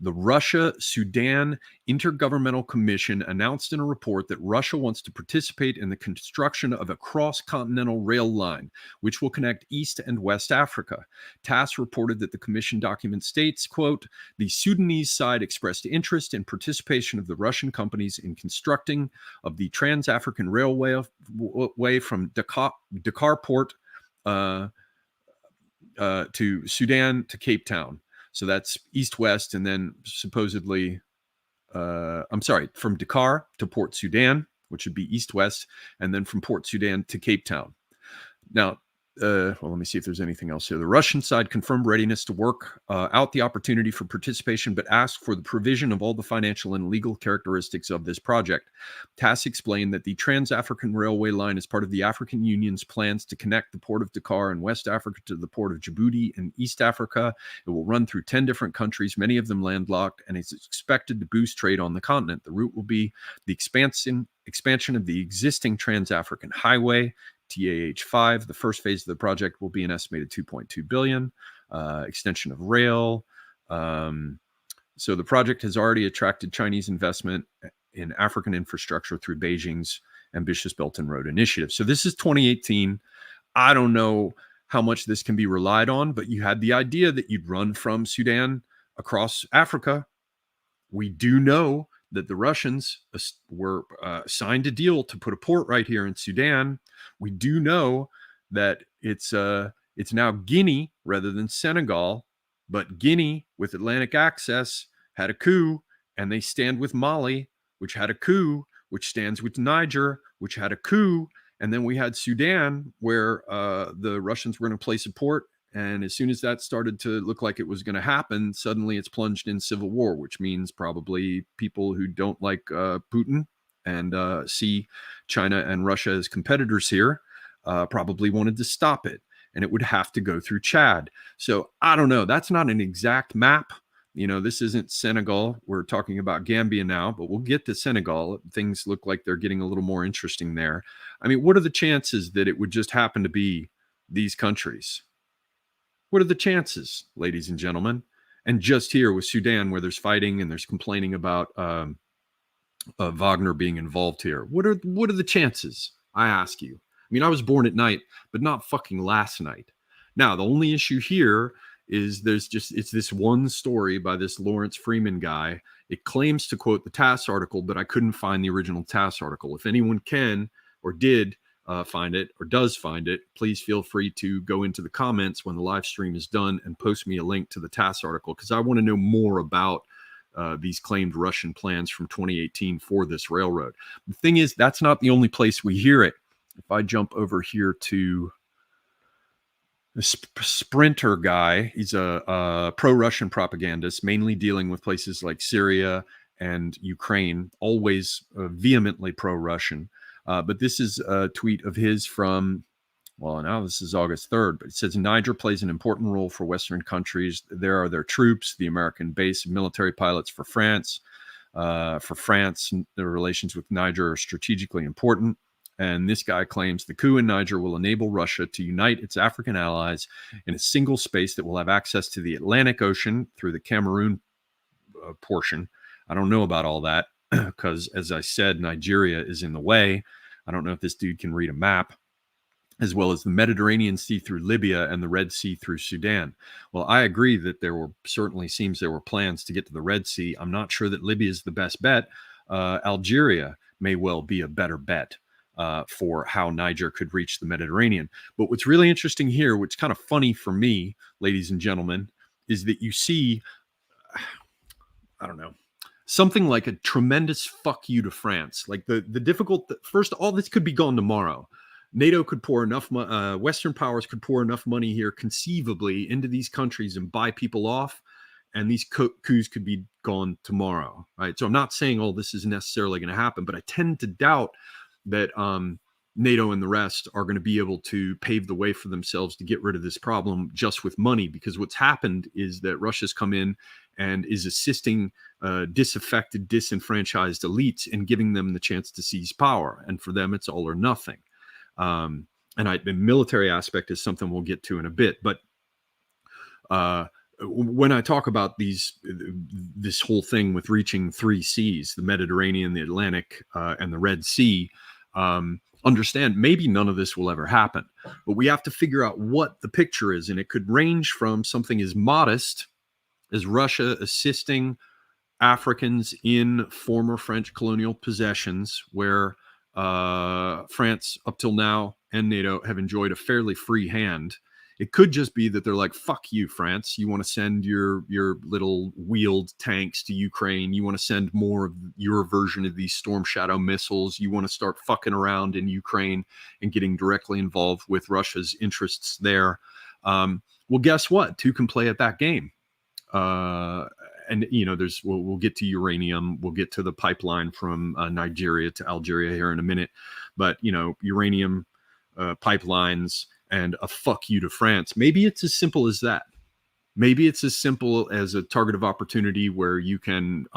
The Russia-Sudan Intergovernmental Commission announced in a report that Russia wants to participate in the construction of a cross-continental rail line, which will connect East and West Africa. TASS reported that the commission document states, quote, the Sudanese side expressed interest in participation of the Russian companies in constructing of the Trans-African Railway from Dakar Port to Sudan to Cape Town. So that's east-west, and then supposedly, from Dakar to Port Sudan, which would be east-west, and then from Port Sudan to Cape Town. Now, let me see if there's anything else here. The Russian side confirmed readiness to work out the opportunity for participation, but asked for the provision of all the financial and legal characteristics of this project. TASS explained that the Trans-African Railway line is part of the African Union's plans to connect the port of Dakar in West Africa to the port of Djibouti in East Africa. It will run through 10 different countries, many of them landlocked, and is expected to boost trade on the continent. The route will be the expansion of the existing Trans-African Highway, TAH5. The first phase of the project will be an estimated $2.2 billion. Extension of rail. So the project has already attracted Chinese investment in African infrastructure through Beijing's ambitious Belt and Road Initiative. So this is 2018. I don't know how much this can be relied on, but you had the idea that you'd run from Sudan across Africa. We do know that the Russians were signed a deal to put a port right here in Sudan. We do know that it's now Guinea rather than Senegal, but Guinea with Atlantic access had a coup, and they stand with Mali, which had a coup, which stands with Niger, which had a coup, and then we had Sudan, where the Russians were going to place a port. And as soon as that started to look like it was going to happen, suddenly it's plunged in civil war, which means probably people who don't like Putin and see China and Russia as competitors here probably wanted to stop it. And it would have to go through Chad. So I don't know. That's not an exact map. This isn't Senegal. We're talking about Gambia now, but we'll get to Senegal. Things look like they're getting a little more interesting there. I mean, what are the chances that it would just happen to be these countries? What are the chances, ladies and gentlemen? And just here with Sudan, where there's fighting and there's complaining about Wagner being involved here. What are the chances? I ask you. I mean, I was born at night, but not fucking last night. Now, the only issue here is it's this one story by this Lawrence Freeman guy. It claims to quote the TASS article, but I couldn't find the original TASS article. If anyone can or did find it or does find it, please feel free to go into the comments when the live stream is done and post me a link to the TASS article, because I want to know more about these claimed Russian plans from 2018 for this railroad. The thing is, that's not the only place we hear it. If I jump over here to the Sprinter guy, he's a pro-Russian propagandist, mainly dealing with places like Syria and Ukraine, always vehemently pro-Russian. But this is a tweet of his from, well, now this is August 3rd, but it says Niger plays an important role for Western countries. There are their troops, the American base of military pilots for France. For France, the relations with Niger are strategically important. And this guy claims the coup in Niger will enable Russia to unite its African allies in a single space that will have access to the Atlantic Ocean through the Cameroon portion. I don't know about all that because, as I said, Nigeria is in the way. I don't know if this dude can read a map, as well as the Mediterranean Sea through Libya and the Red Sea through Sudan. Well, I agree that there were plans to get to the Red Sea. I'm not sure that Libya is the best bet. Algeria may well be a better bet for how Niger could reach the Mediterranean. But what's really interesting here, which is kind of funny for me, ladies and gentlemen, is that you see, I don't know, something like a tremendous fuck you to France. Like the difficult, first, all this could be gone tomorrow. NATO could pour enough, Western powers could pour enough money here conceivably into these countries and buy people off, and these coups could be gone tomorrow, right? So I'm not saying all this is necessarily going to happen, but I tend to doubt that NATO and the rest are going to be able to pave the way for themselves to get rid of this problem just with money, because what's happened is that Russia's come in and is assisting disaffected, disenfranchised elites and giving them the chance to seize power. And for them, it's all or nothing. And the military aspect is something we'll get to in a bit. But when I talk about this whole thing with reaching 3 seas, the Mediterranean, the Atlantic, and the Red Sea, understand maybe none of this will ever happen, but we have to figure out what the picture is. And it could range from something as modest as Russia assisting Africans in former French colonial possessions, where France up till now and NATO have enjoyed a fairly free hand. It could just be that they're like, fuck you, France. You want to send your little wheeled tanks to Ukraine. You want to send more of your version of these Storm Shadow missiles. You want to start fucking around in Ukraine and getting directly involved with Russia's interests there. Well, guess what? Two can play at that game. And, you know, we'll get to uranium. We'll get to the pipeline from Nigeria to Algeria here in a minute. But, you know, uranium pipelines and a fuck you to France. Maybe it's as simple as that. Maybe it's as simple as a target of opportunity where you can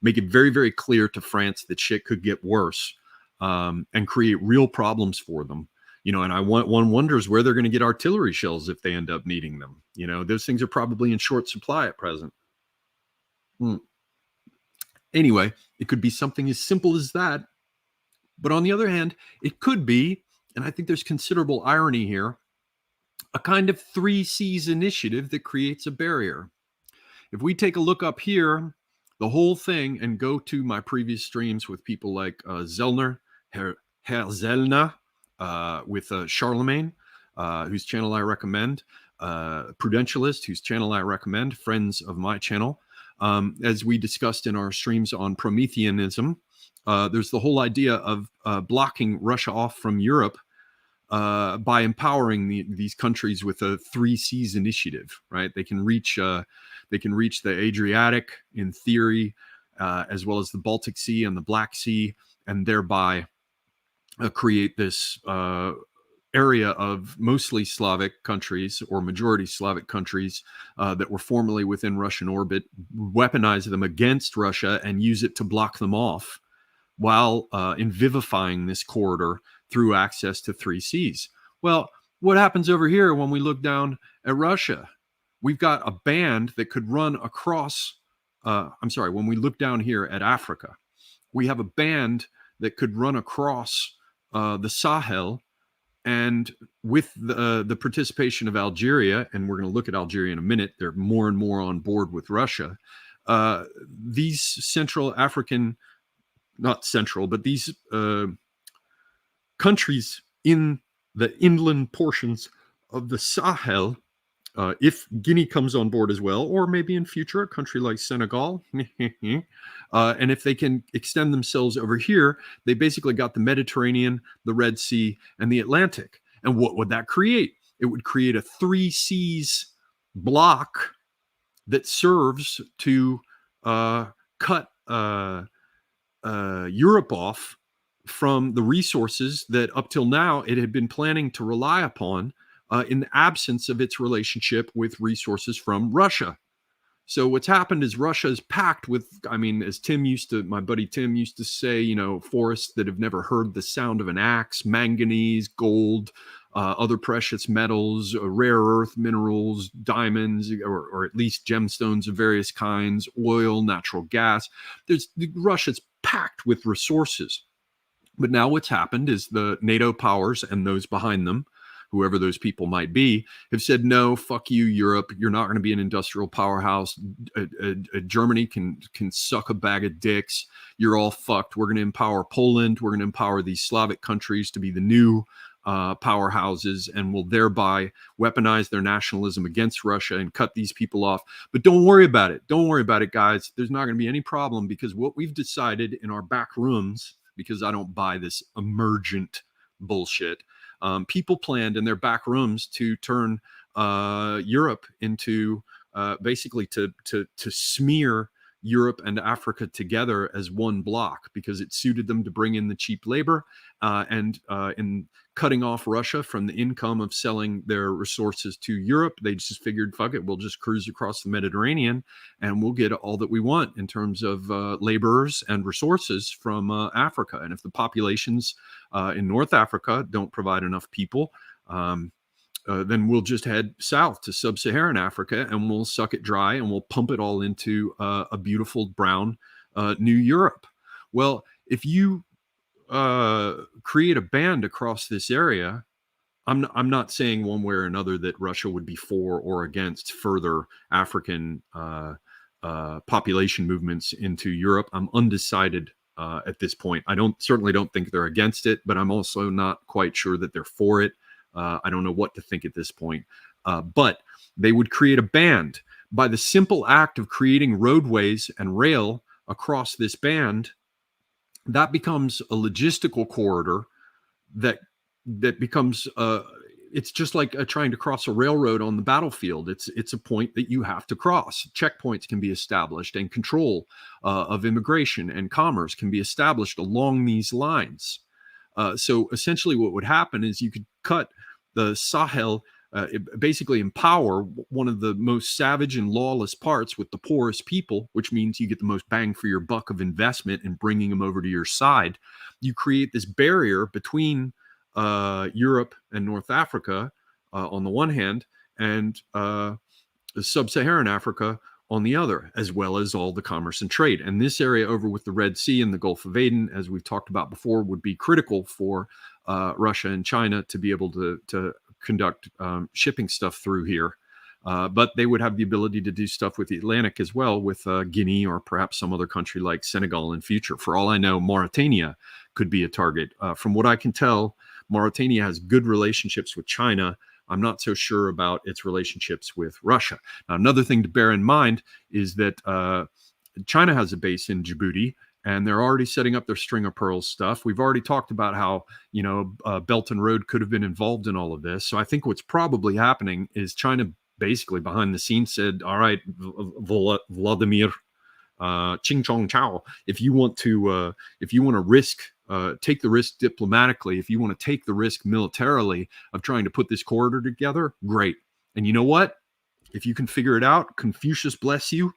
make it very, very clear to France that shit could get worse and create real problems for them. You know, and one wonders where they're going to get artillery shells if they end up needing them. You know, those things are probably in short supply at present. Anyway, it could be something as simple as that. But on the other hand, it could be, and I think there's considerable irony here, a kind of 3 seas initiative that creates a barrier. If we take a look up here, the whole thing, and go to my previous streams with people like Zellner, Herr Zellner, with Charlemagne, whose channel I recommend, Prudentialist, whose channel I recommend, friends of my channel. As we discussed in our streams on Prometheanism, there's the whole idea of blocking Russia off from Europe by empowering these countries with a 3 seas initiative, right? They can reach the Adriatic in theory, as well as the Baltic Sea and the Black Sea, and thereby create this area of mostly Slavic countries or majority Slavic countries that were formerly within Russian orbit, weaponize them against Russia and use it to block them off while vivifying this corridor through access to 3 seas. Well, what happens over here when we look down at Russia? we've got a band that could run across, I'm sorry, when we look down here at Africa, we have a band that could run across the Sahel, and with the participation of Algeria, and we're going to look at Algeria in a minute, they're more and more on board with Russia. These Central African, not central, but these countries in the inland portions of the Sahel, if Guinea comes on board as well, or maybe in future a country like Senegal, and if they can extend themselves over here, they basically got the Mediterranean, the Red Sea, and the Atlantic. And what would that create? It would create a 3 seas block that serves to cut Europe off from the resources that up till now it had been planning to rely upon in the absence of its relationship with resources from Russia. So what's happened is Russia is packed with, I mean, as my buddy Tim used to say, forests that have never heard the sound of an axe, manganese, gold, other precious metals, rare earth minerals, diamonds, or at least gemstones of various kinds, oil, natural gas. Russia's packed with resources. But now what's happened is the NATO powers and those behind them, whoever those people might be, have said, no, fuck you, Europe. You're not going to be an industrial powerhouse. Germany can suck a bag of dicks. You're all fucked. We're going to empower Poland. We're going to empower these Slavic countries to be the new powerhouses, and will thereby weaponize their nationalism against Russia and cut these people off. But don't worry about it. Don't worry about it, guys. There's not going to be any problem, because what we've decided in our back rooms, because I don't buy this emergent bullshit, people planned in their back rooms to turn Europe into basically to smear Europe and Africa together as one block, because it suited them to bring in the cheap labor, and in cutting off Russia from the income of selling their resources to Europe, they just figured, fuck it, we'll just cruise across the Mediterranean and we'll get all that we want in terms of laborers and resources from Africa. And if the populations in North Africa don't provide enough people, then we'll just head south to sub-Saharan Africa and we'll suck it dry and we'll pump it all into a beautiful brown new Europe. Well, if you create a band across this area, I'm not saying one way or another that Russia would be for or against further African population movements into Europe. I'm undecided at this point. I certainly don't think they're against it, but I'm also not quite sure that they're for it. I don't know what to think at this point. But they would create a band. By the simple act of creating roadways and rail across this band, that becomes a logistical corridor that becomes it's just like trying to cross a railroad on the battlefield. It's a point that you have to cross. Checkpoints can be established, and control of immigration and commerce can be established along these lines. So essentially what would happen is you could cut the Sahel, basically empower one of the most savage and lawless parts with the poorest people, which means you get the most bang for your buck of investment in bringing them over to your side. You create this barrier between Europe and North Africa on the one hand, and sub-Saharan Africa on the other, as well as all the commerce and trade. And this area over with the Red Sea and the Gulf of Aden, as we've talked about before, would be critical for Russia and China to be able to conduct shipping stuff through here. But they would have the ability to do stuff with the Atlantic as well, with Guinea or perhaps some other country like Senegal in future. For all I know, Mauritania could be a target. From what I can tell, Mauritania has good relationships with China. I'm not so sure about its relationships with Russia. Now, another thing to bear in mind is that China has a base in Djibouti, and they're already setting up their string of pearls stuff. We've already talked about how, Belt and Road could have been involved in all of this. So I think what's probably happening is China basically behind the scenes said, all right, Vladimir, ching chong chow, if you want to risk, take the risk diplomatically, if you want to take the risk militarily of trying to put this corridor together, great. And you know what? If you can figure it out, Confucius bless you,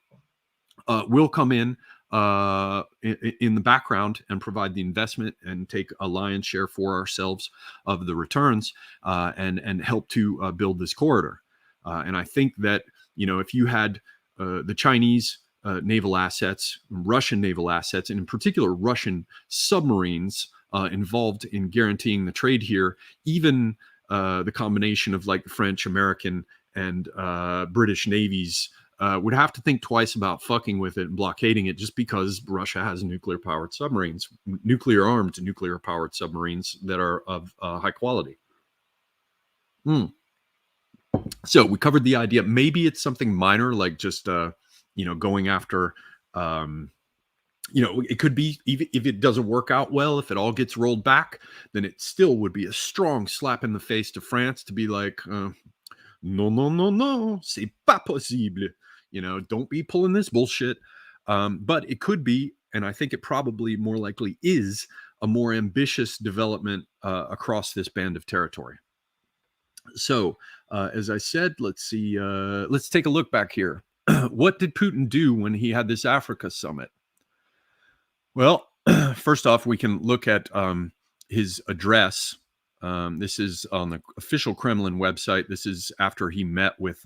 we'll come in the background and provide the investment and take a lion's share for ourselves of the returns, and help to build this corridor. And I think that if you had the Chinese naval assets, Russian naval assets, and in particular Russian submarines involved in guaranteeing the trade here, even the combination of like the French, American, and British navies would have to think twice about fucking with it and blockading it, just because Russia has nuclear-powered submarines, nuclear-armed, nuclear-powered submarines that are of high quality. So we covered the idea. Maybe it's something minor, like just going after. It could be, even if it doesn't work out well, if it all gets rolled back, then it still would be a strong slap in the face to France to be like, no, no, no, no, c'est pas possible. Don't be pulling this bullshit. But it could be, and I think it probably more likely is, a more ambitious development across this band of territory. So, as I said, let's see. Let's take a look back here. What did Putin do when he had this Africa summit? Well, first off, we can look at his address. This is on the official Kremlin website. This is after he met with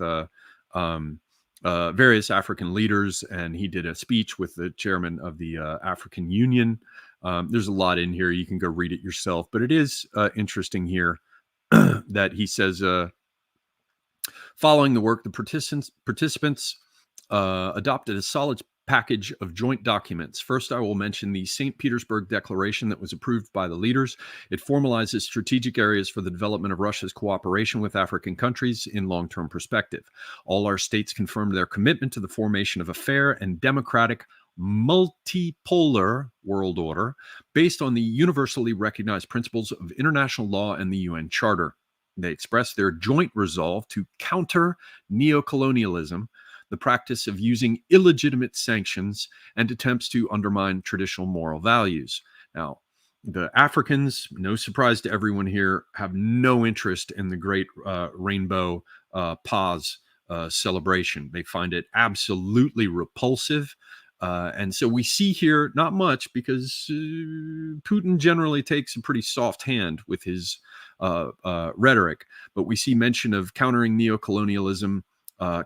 various African leaders, and he did a speech with the chairman of the African Union. There's a lot in here. You can go read it yourself, but it is interesting here that he says, following the work, the participants adopted a solid package of joint documents. First, I will mention the St. Petersburg Declaration that was approved by the leaders. It formalizes strategic areas for the development of Russia's cooperation with African countries in long-term perspective. All our states confirmed their commitment to the formation of a fair and democratic multipolar world order based on the universally recognized principles of international law and the UN Charter. They expressed their joint resolve to counter neocolonialism, the practice of using illegitimate sanctions, and attempts to undermine traditional moral values. Now, the Africans, no surprise to everyone here, have no interest in the great rainbow pause celebration. They find it absolutely repulsive. And so we see here not much, because Putin generally takes a pretty soft hand with his rhetoric. But we see mention of countering neocolonialism,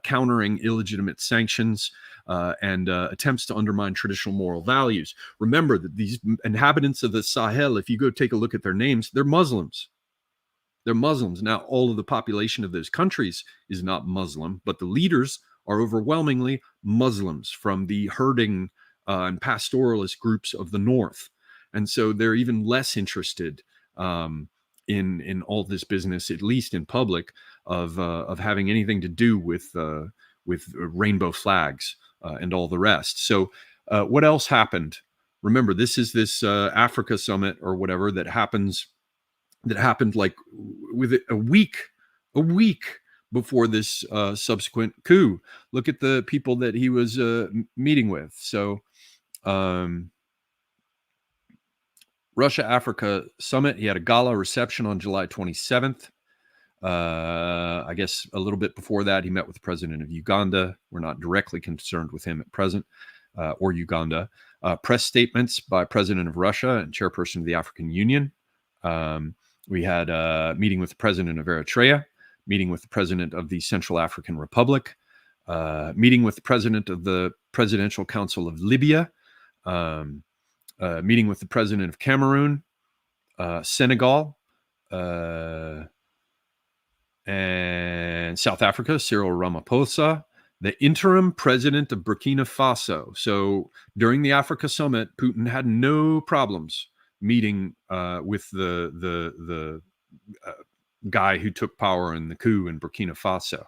countering illegitimate sanctions, and attempts to undermine traditional moral values. Remember that these inhabitants of the Sahel, if you go take a look at their names, they're Muslims. They're Muslims. Now, all of the population of those countries is not Muslim, but the leaders are overwhelmingly Muslims from the herding and pastoralist groups of the north. And so they're even less interested in all this business, at least in public, of having anything to do with rainbow flags and all the rest. So what else happened? Remember, this is this Africa summit or whatever that happened like with a week before this subsequent coup. Look at the people that he was meeting with. So Russia-Africa summit, he had a gala reception on July 27th. I guess a little bit before that, he met with the president of Uganda. We're not directly concerned with him at present, or Uganda. Press statements by President of Russia and Chairperson of the African Union. We had a meeting with the president of Eritrea, meeting with the president of the Central African Republic, meeting with the president of the Presidential Council of Libya, meeting with the president of Cameroon, Senegal, and South Africa, Cyril Ramaphosa, the interim president of Burkina Faso. So during the Africa summit, Putin had no problems meeting with the guy who took power in the coup in Burkina Faso.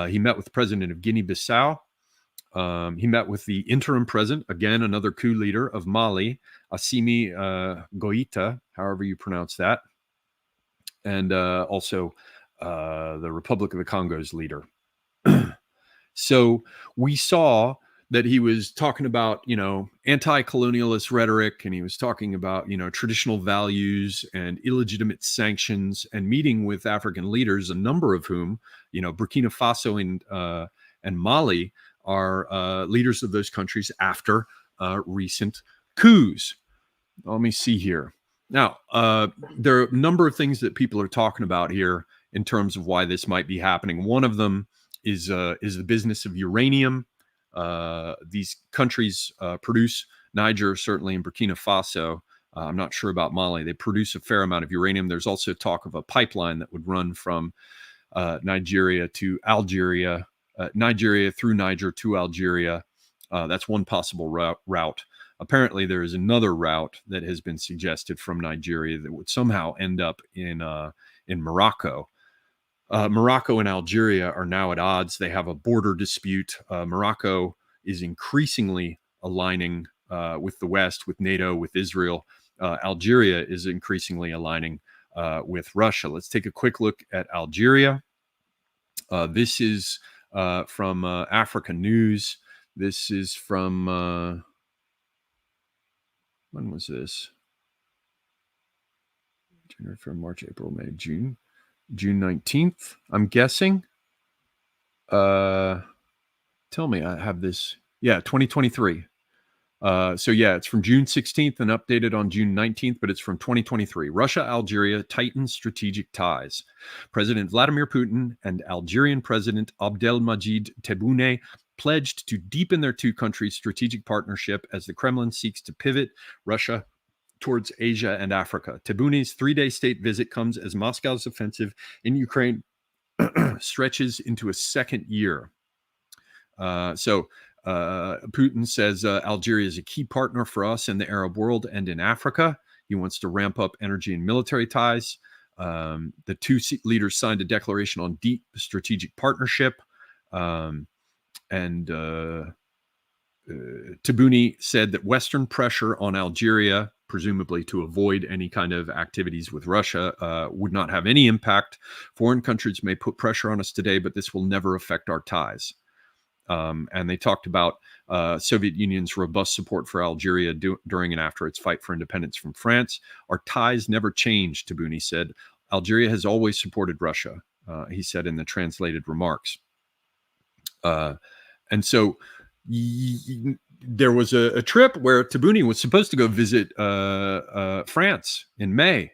He met with the president of Guinea-Bissau. He met with the interim president, again, another coup leader of Mali, Assimi Goïta, however you pronounce that, and also the Republic of the Congo's leader. So we saw that he was talking about, anti-colonialist rhetoric, and he was talking about, traditional values and illegitimate sanctions, and meeting with African leaders, a number of whom, Burkina Faso and Mali are leaders of those countries after recent coups. Let me see here. Now, there are a number of things that people are talking about here in terms of why this might be happening. One of them is the business of uranium. These countries produce, Niger certainly, and Burkina Faso. I'm not sure about Mali. They produce a fair amount of uranium. There's also talk of a pipeline that would run from Nigeria to Algeria, Nigeria through Niger to Algeria. That's one possible route. Apparently, there is another route that has been suggested from Nigeria that would somehow end up in Morocco. Morocco and Algeria are now at odds. They have a border dispute. Morocco is increasingly aligning with the West, with NATO, with Israel. Algeria is increasingly aligning with Russia. Let's take a quick look at Algeria. This is from Africa News. This is from, when was this? January, February, March, April, May, June 19th, I'm guessing. Tell me, I have this. Yeah, 2023. So yeah, it's from June 16th and updated on June 19th, but it's from 2023. Russia, Algeria tightens strategic ties. President Vladimir Putin and Algerian President Abdelmadjid Tebboune pledged to deepen their two countries' strategic partnership as the Kremlin seeks to pivot Russia towards Asia and Africa. Tebboune's 3-day state visit comes as Moscow's offensive in Ukraine stretches into a second year. Putin says Algeria is a key partner for us in the Arab world and in Africa. He wants to ramp up energy and military ties. The two leaders signed a declaration on deep strategic partnership. Tebboune said that Western pressure on Algeria, presumably to avoid any kind of activities with Russia, would not have any impact. Foreign countries may put pressure on us today, but this will never affect our ties. And they talked about Soviet Union's robust support for Algeria during and after its fight for independence from France. Our ties never changed, Tebboune said. Algeria has always supported Russia, he said in the translated remarks. And so there was a trip where Tebboune was supposed to go visit France in May.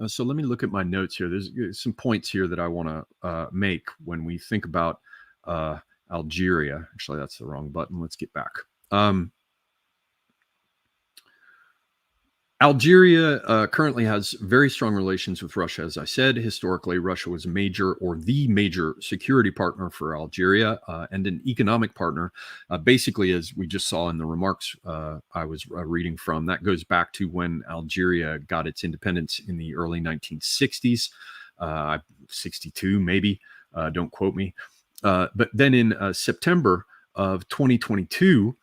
So let me look at my notes here. There's some points here that I want to make when we think about Algeria. Actually, that's the wrong button. Let's get back. Algeria currently has very strong relations with Russia. As I said, historically, Russia was the major security partner for Algeria and an economic partner. Basically, as we just saw in the remarks I was reading from, that goes back to when Algeria got its independence in the early 1960s, 62 maybe, don't quote me. But then in September of 2022,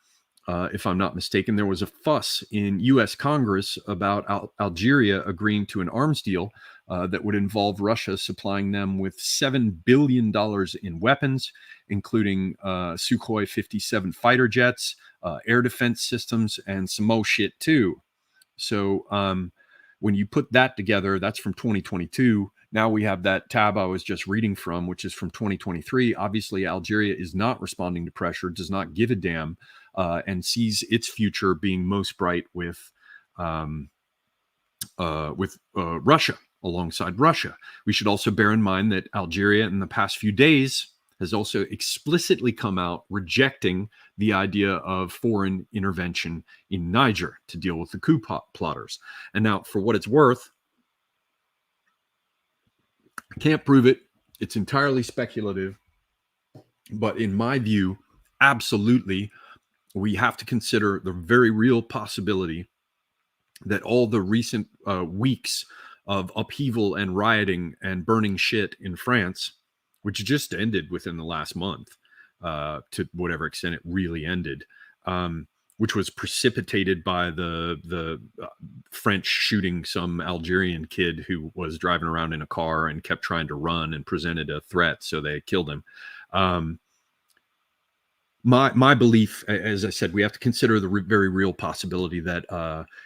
if I'm not mistaken, there was a fuss in U.S. Congress about Algeria agreeing to an arms deal that would involve Russia supplying them with $7 billion in weapons, including Sukhoi 57 fighter jets, air defense systems, and some more shit too. So when you put that together, that's from 2022. Now we have that tab I was just reading from, which is from 2023. Obviously, Algeria is not responding to pressure, does not give a damn, and sees its future being most bright with Russia, alongside Russia. We should also bear in mind that Algeria in the past few days has also explicitly come out rejecting the idea of foreign intervention in Niger to deal with the coup plotters. And now, for what it's worth, I can't prove it. It's entirely speculative. But in my view, absolutely, we have to consider the very real possibility that all the recent weeks of upheaval and rioting and burning shit in France, which just ended within the last month, to whatever extent it really ended, which was precipitated by the French shooting some Algerian kid who was driving around in a car and kept trying to run and presented a threat, so they killed him. My belief, as I said, we have to consider the very real possibility that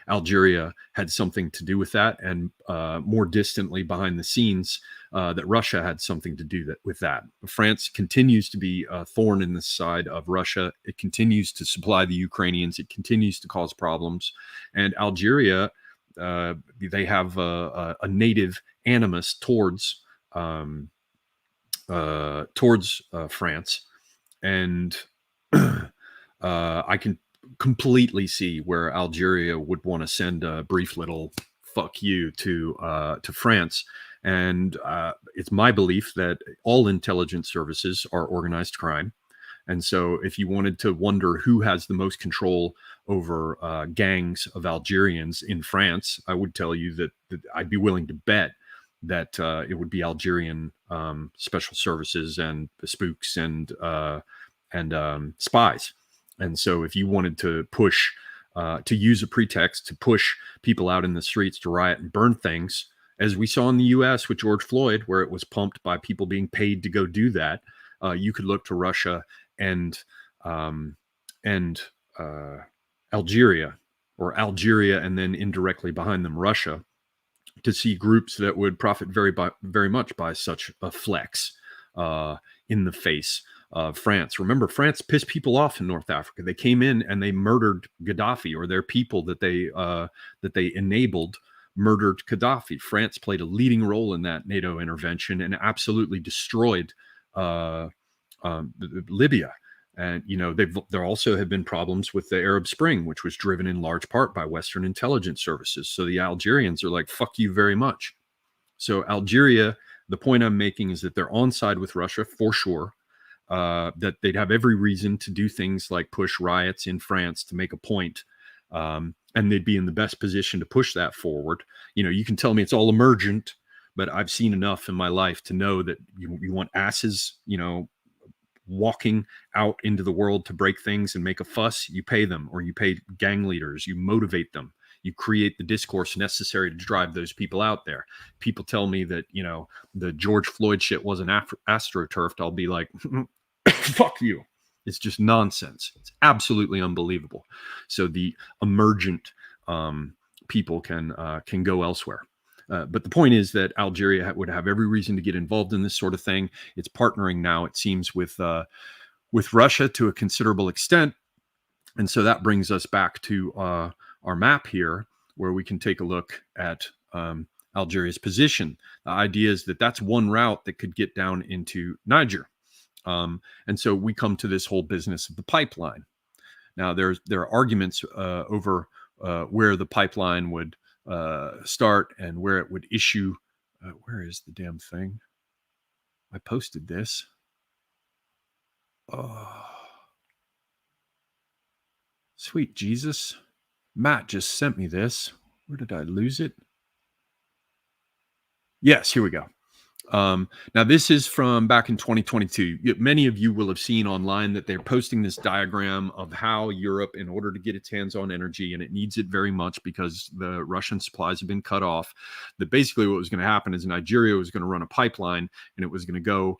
Algeria had something to do with that, and more distantly behind the scenes, that Russia had something to do with that. France continues to be a thorn in the side of Russia. It continues to supply the Ukrainians. It continues to cause problems. And Algeria, they have a native animus towards France, and I can completely see where Algeria would want to send a brief little "fuck you" to France. And it's my belief that all intelligence services are organized crime. And so, if you wanted to wonder who has the most control over gangs of Algerians in France, I would tell you that I'd be willing to bet that it would be Algerian special services and spooks and spies. And so, if you wanted to push, to use a pretext to push people out in the streets to riot and burn things, as we saw in the U.S. with George Floyd, where it was pumped by people being paid to go do that, you could look to Russia and um, and Algeria, or Algeria, and then indirectly behind them Russia, to see groups that would profit very much by such a flex in the face of France. Remember, France pissed people off in North Africa. They came in and they murdered Gaddafi, or their people that they enabled murdered Gaddafi. France played a leading role in that NATO intervention and absolutely destroyed Libya. And there also have been problems with the Arab Spring, which was driven in large part by Western intelligence services. So the Algerians are like, "Fuck you very much." So Algeria, the point I'm making is that they're on side with Russia for sure. That they'd have every reason to do things like push riots in France to make a point, and they'd be in the best position to push that forward. You can tell me it's all emergent, but I've seen enough in my life to know that you want asses, walking out into the world to break things and make a fuss. You pay them, or you pay gang leaders. You motivate them. You create the discourse necessary to drive those people out there. People tell me that the George Floyd shit wasn't astroturfed. I'll be like, fuck you. It's just nonsense. It's absolutely unbelievable. So the emergent people can go elsewhere. But the point is that Algeria would have every reason to get involved in this sort of thing. It's partnering now, it seems, with Russia to a considerable extent. And so that brings us back to our map here, where we can take a look at Algeria's position. The idea is that that's one route that could get down into Niger. And so we come to this whole business of the pipeline. Now, there are arguments over where the pipeline would start and where it would issue. Where is the damn thing? I posted this. Oh, sweet Jesus. Matt just sent me this. Where did I lose it? Yes, here we go. Now, this is from back in 2022. Many of you will have seen online that they're posting this diagram of how Europe, in order to get its hands on energy, and it needs it very much because the Russian supplies have been cut off, that basically what was going to happen is Nigeria was going to run a pipeline, and it was going to go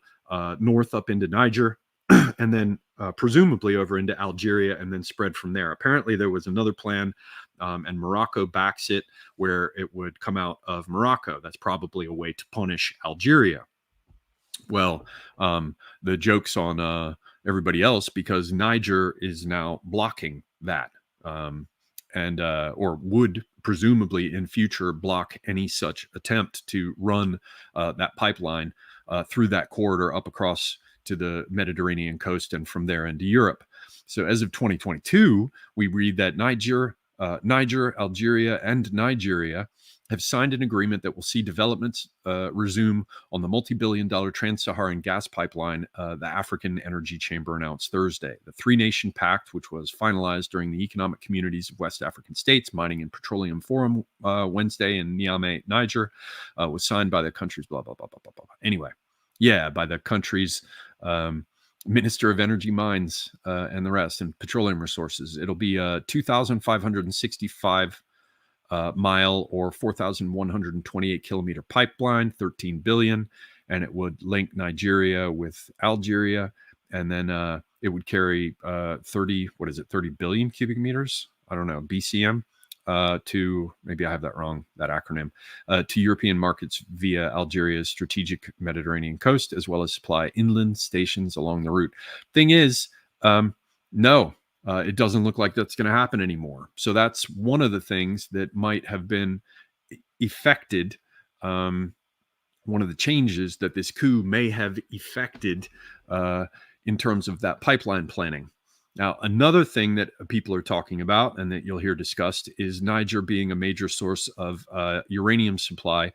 north up into Niger, and then presumably over into Algeria, and then spread from there. Apparently, there was another plan, and Morocco backs it, where it would come out of Morocco. That's probably a way to punish Algeria. Well, the joke's on everybody else, because Niger is now blocking that, or would presumably in future block any such attempt to run that pipeline through that corridor up across to the Mediterranean coast and from there into Europe. So as of 2022, we read that Niger, Algeria, and Nigeria have signed an agreement that will see developments resume on the multi-billion-dollar trans-Saharan gas pipeline, the African Energy Chamber announced Thursday. The three-nation pact, which was finalized during the Economic Communities of West African States Mining and Petroleum Forum Wednesday in Niamey, Niger, was signed by the country's blah, blah, blah, blah, blah, blah. Anyway, by the country's Minister of Energy, Mines, and the rest, and Petroleum Resources. It'll be a 2,565 mile or 4,128 kilometer pipeline, 13 billion, and it would link Nigeria with Algeria, and then it would carry 30 billion cubic meters? I don't know, BCM, to, maybe I have that wrong, that acronym, to European markets via Algeria's strategic Mediterranean coast, as well as supply inland stations along the route. Thing is, no, it doesn't look like that's going to happen anymore. So that's one of the things that might have been effected one of the changes that this coup may have effected in terms of that pipeline planning. Now, another thing that people are talking about and that you'll hear discussed is Niger being a major source of uranium supply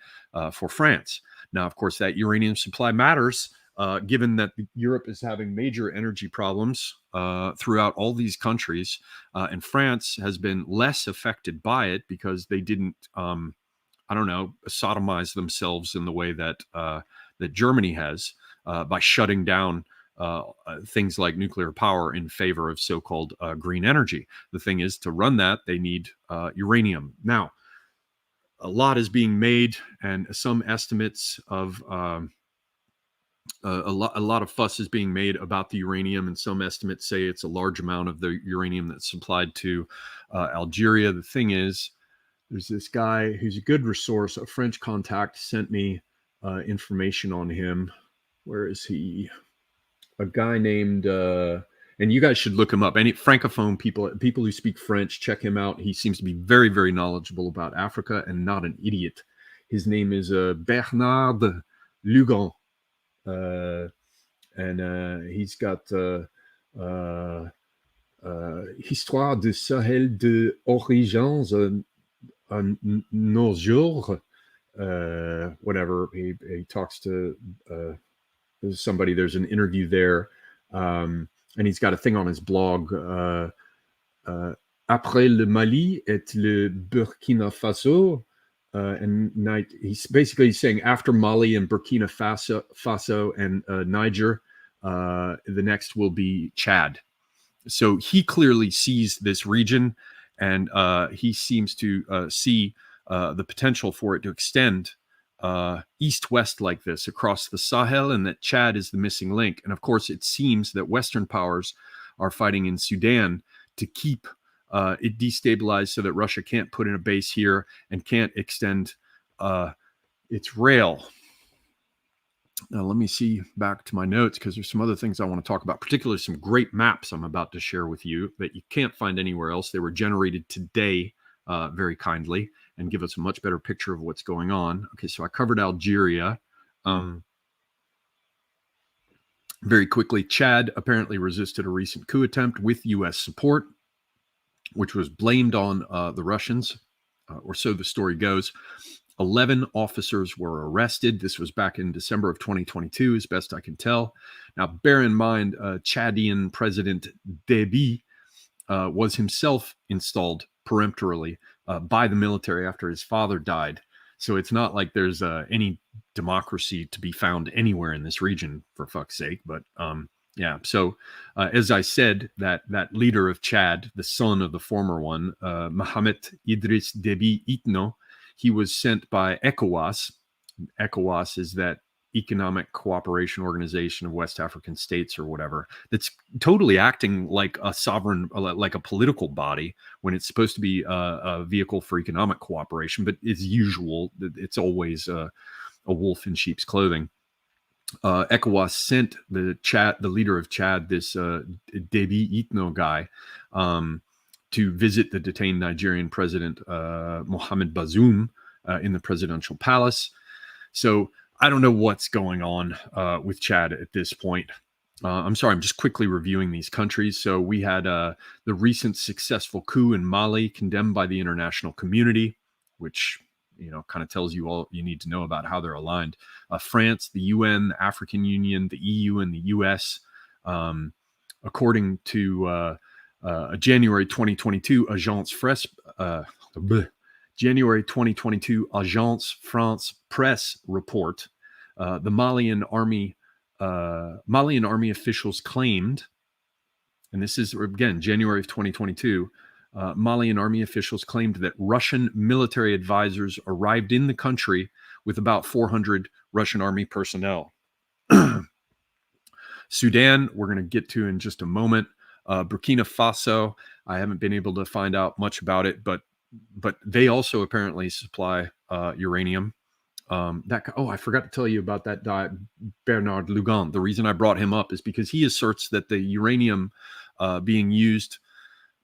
for France. Now, of course, that uranium supply matters given that Europe is having major energy problems throughout all these countries. And France has been less affected by it because they didn't, sodomize themselves in the way that that Germany has by shutting down things like nuclear power in favor of so-called green energy. The thing is, to run that, they need uranium. Now, a lot is being made, and some estimates of a lot of fuss is being made about the uranium, and some estimates say it's a large amount of the uranium that's supplied to Algeria. The thing is, there's this guy who's a good resource. A French contact sent me information on him. Where is he? A guy named, and you guys should look him up. Any Francophone people who speak French, check him out. He seems to be very, very knowledgeable about Africa and not an idiot. His name is Bernard Lugan. And he's got Histoire du Sahel de Origines nos jours. Whatever. He talks to somebody. There's an interview there, and he's got a thing on his blog. Après le Mali et le Burkina Faso. And he's basically saying after Mali and Burkina Faso and Niger, the next will be Chad. So he clearly sees this region, and he seems to see the potential for it to extend east-west like this across the Sahel, and that Chad is the missing link. And of course, it seems that Western powers are fighting in Sudan to keep it destabilized so that Russia can't put in a base here and can't extend its rail. Now, let me see back to my notes because there's some other things I want to talk about, particularly some great maps I'm about to share with you that you can't find anywhere else. They were generated today very kindly and give us a much better picture of what's going on. Okay, so I covered Algeria. Very quickly, Chad apparently resisted a recent coup attempt with U.S. support, which was blamed on the Russians, or so the story goes. 11 officers were arrested. This was back in December of 2022, as best I can tell. Now, bear in mind, Chadian President Déby was himself installed peremptorily by the military after his father died. So it's not like there's any democracy to be found anywhere in this region, for fuck's sake. But yeah, so as I said, that leader of Chad, the son of the former one, Mohamed Idriss Déby Itno, he was sent by ECOWAS. ECOWAS is that Economic Cooperation Organization of West African States or whatever, that's totally acting like a sovereign, like a political body when it's supposed to be a vehicle for economic cooperation. But as usual, it's always a wolf in sheep's clothing. ECOWAS sent the leader of Chad, this Déby Itno guy, to visit the detained Nigerian president, Mohamed Bazoum, in the presidential palace. So I don't know what's going on with Chad at this point. I'm sorry, I'm just quickly reviewing these countries. So we had the recent successful coup in Mali condemned by the international community, which kind of tells you all you need to know about how they're aligned. France, the UN, the African Union, the EU, and the US. According to a January 2022 January 2022 Agence France Presse report, the Malian army officials claimed, and this is again January of 2022. Malian army officials claimed that Russian military advisors arrived in the country with about 400 Russian army personnel. Sudan, we're going to get to in just a moment. Burkina Faso, I haven't been able to find out much about it, but they also apparently supply uranium. I forgot to tell you about that guy, Bernard Lugan. The reason I brought him up is because he asserts that the uranium being used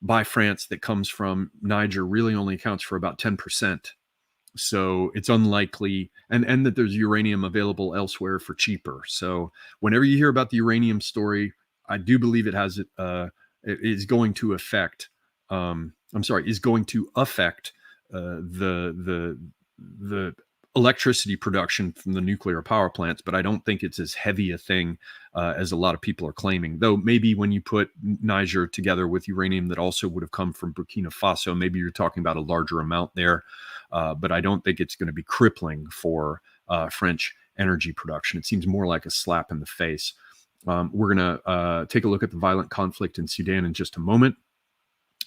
by France that comes from Niger really only accounts for about 10% So it's unlikely, and that there's uranium available elsewhere for cheaper. So whenever you hear about the uranium story, I do believe it has it is going to affect. Is going to affect the electricity production from the nuclear power plants, but I don't think it's as heavy a thing as a lot of people are claiming. Though maybe when you put Niger together with uranium that also would have come from Burkina Faso, maybe you're talking about a larger amount there. But I don't think it's going to be crippling for French energy production. It seems more like a slap in the face. We're going to take a look at the violent conflict in Sudan in just a moment.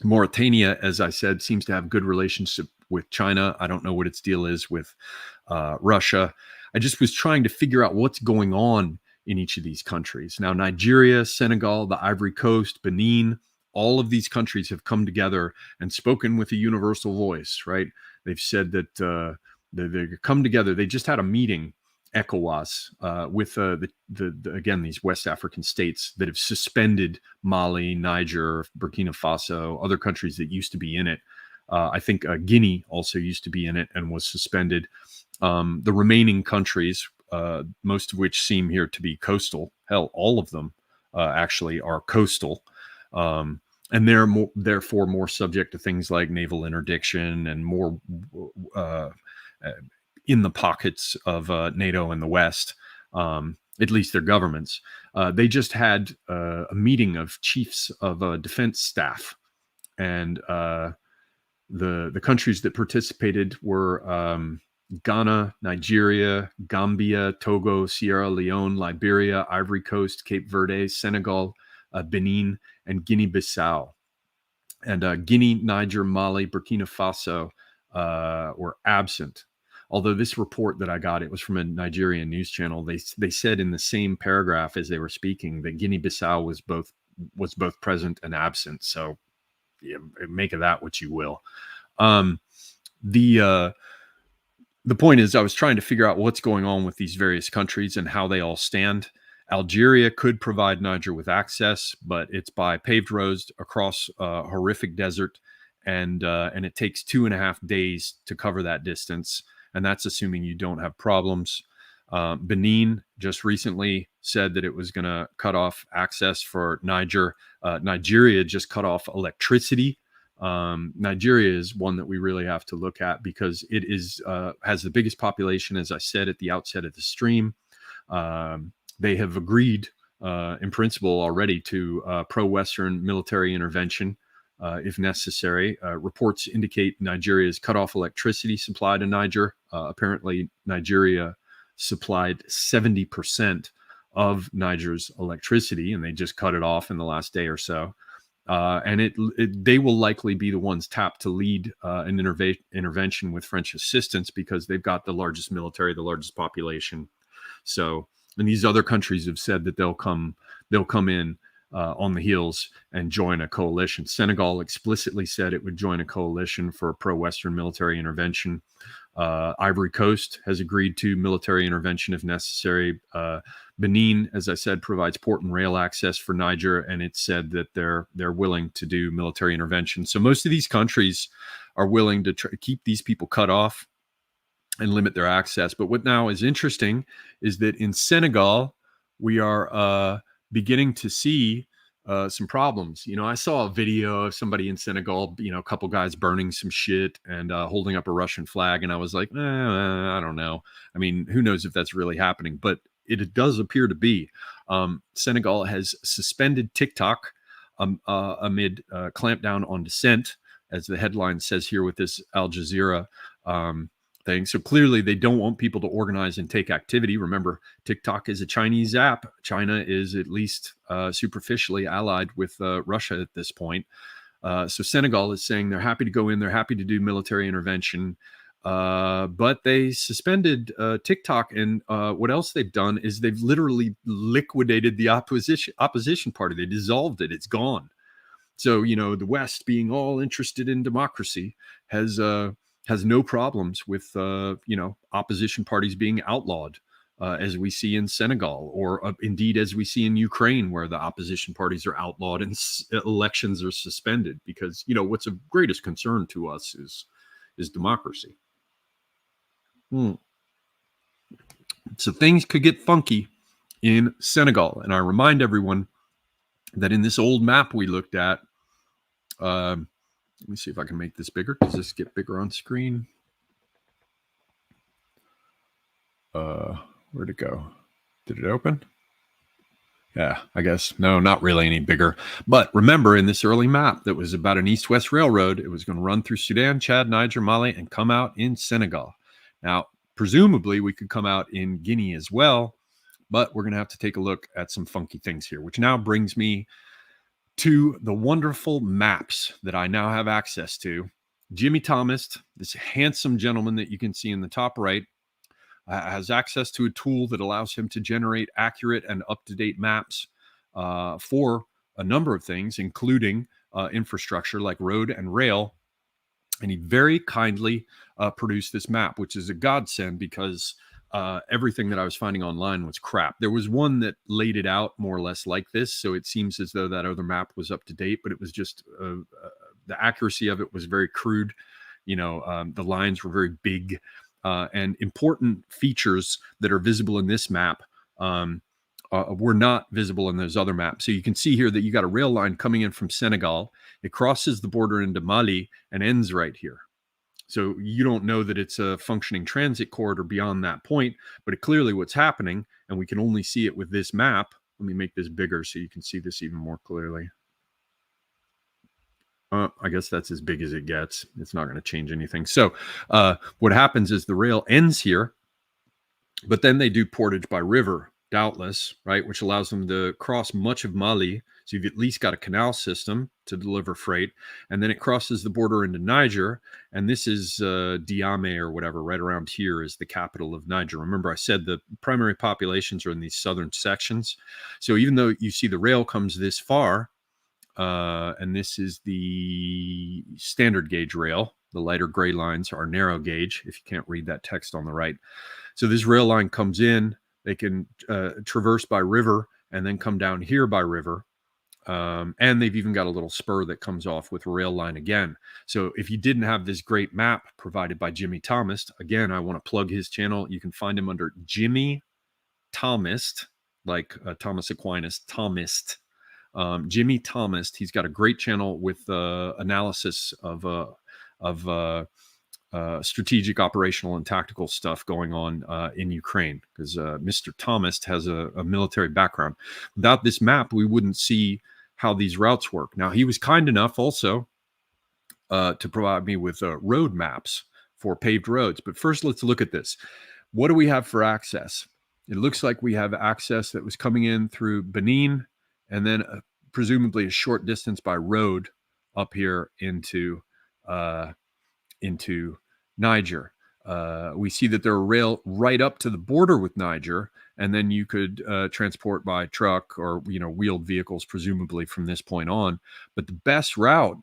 Mauritania, as I said, seems to have good relationship with China. I don't know what its deal is with Russia. I just was trying to figure out what's going on in each of these countries. Now, Nigeria, Senegal, the Ivory Coast, Benin, all of these countries have come together and spoken with a universal voice, right? They've said that they come together. They just had a meeting, ECOWAS, with again, these West African states that have suspended Mali, Niger, Burkina Faso, other countries that used to be in it. I think Guinea also used to be in it and was suspended. The remaining countries, most of which seem here to be coastal, hell, all of them actually are coastal. And they're therefore more subject to things like naval interdiction and more in the pockets of NATO and the West, at least their governments. They just had a meeting of chiefs of defense staff, and the countries that participated were Ghana, Nigeria, Gambia, Togo, Sierra Leone, Liberia, Ivory Coast, Cape Verde, Senegal, Benin, and Guinea-Bissau. And Guinea, Niger, Mali, Burkina Faso were absent. Although this report that I got, it was from a Nigerian news channel. They said in the same paragraph as they were speaking that Guinea-Bissau was both present and absent. So yeah, make of that what you will. The point is, I was trying to figure out what's going on with these various countries and how they all stand. Algeria could provide Niger with access, but it's by paved roads across a horrific desert, and it takes 2.5 days to cover that distance, and that's assuming you don't have problems. Benin just recently said that it was going to cut off access for Niger. Nigeria just cut off electricity. Nigeria is one that we really have to look at because it has the biggest population, as I said at the outset of the stream. They have agreed in principle already to pro-Western military intervention if necessary. Reports indicate Nigeria has cut off electricity supply to Niger. Apparently, Nigeria supplied 70% of Niger's electricity, and they just cut it off in the last day or so. And they will likely be the ones tapped to lead an intervention with French assistance because they've got the largest military, the largest population. So, and these other countries have said that they'll come in on the heels and join a coalition. Senegal explicitly said it would join a coalition for pro-Western military intervention. Ivory Coast has agreed to military intervention if necessary. Benin, as I said, provides port and rail access for Niger, and it said that they're willing to do military intervention. So most of these countries are willing to keep these people cut off and limit their access. But what now is interesting is that in Senegal, we are beginning to see some problems. You know, I saw a video of somebody in Senegal, a couple guys burning some shit and holding up a Russian flag. And I was like, I don't know. I mean, who knows if that's really happening, but it does appear to be. Senegal has suspended TikTok amid clampdown on dissent, as the headline says here with this Al Jazeera thing. So clearly they don't want people to organize and take activity. Remember, TikTok is a Chinese app. China is at least superficially allied with Russia at this point. So Senegal is saying they're happy to go in. They're happy to do military intervention. But they suspended TikTok. And what else they've done is they've literally liquidated the opposition party. They dissolved it. It's gone. So, the West, being all interested in democracy, has no problems with, opposition parties being outlawed, as we see in Senegal, or indeed as we see in Ukraine, where the opposition parties are outlawed and elections are suspended because, what's of greatest concern to us is democracy. So things could get funky in Senegal. And I remind everyone that in this old map we looked at, let me see if I can make this bigger. Does this get bigger on screen? Where'd it go? Did it open? Yeah, I guess. No, not really any bigger. But remember, in this early map that was about an east-west railroad, it was going to run through Sudan, Chad, Niger, Mali, and come out in Senegal. Now, presumably, we could come out in Guinea as well, but we're going to have to take a look at some funky things here, which now brings me to the wonderful maps that I now have access to. Jimmy Thomas, this handsome gentleman that you can see in the top right, has access to a tool that allows him to generate accurate and up-to-date maps for a number of things, including infrastructure like road and rail. And he very kindly produced this map, which is a godsend because everything that I was finding online was crap. There was one that laid it out more or less like this, so it seems as though that other map was up to date, but it was just the accuracy of it was very crude. You know, the lines were very big. And important features that are visible in this map were not visible in those other maps. So you can see here that you got a rail line coming in from Senegal. It crosses the border into Mali and ends right here. So you don't know that it's a functioning transit corridor beyond that point, but clearly what's happening, and we can only see it with this map. Let me make this bigger so you can see this even more clearly. I guess that's as big as it gets. It's not going to change anything. So what happens is the rail ends here, but then they do portage by river, doubtless, right, which allows them to cross much of Mali. So you've at least got a canal system to deliver freight. And then it crosses the border into Niger. And this is Diame or whatever, right around here is the capital of Niger. Remember, I said the primary populations are in these southern sections. So even though you see the rail comes this far, and this is the standard gauge rail. The lighter gray lines are narrow gauge, if you can't read that text on the right. So this rail line comes in, they can traverse by river and then come down here by river. And they've even got a little spur that comes off with a rail line again. So if you didn't have this great map provided by Jimmy Thomas, again, I want to plug his channel. You can find him under Jimmy Thomas, like Thomas Aquinas, Thomas. Jimmy Thomas, he's got a great channel with analysis of strategic, operational, and tactical stuff going on in Ukraine, because Mr. Thomas has a military background. Without this map, we wouldn't see how these routes work. Now, he was kind enough also to provide me with road maps for paved roads. But first, let's look at this. What do we have for access? It looks like we have access that was coming in through Benin, and then presumably a short distance by road up here into Niger. We see that there are rail right up to the border with Niger, and then you could transport by truck or wheeled vehicles, presumably from this point on. But the best route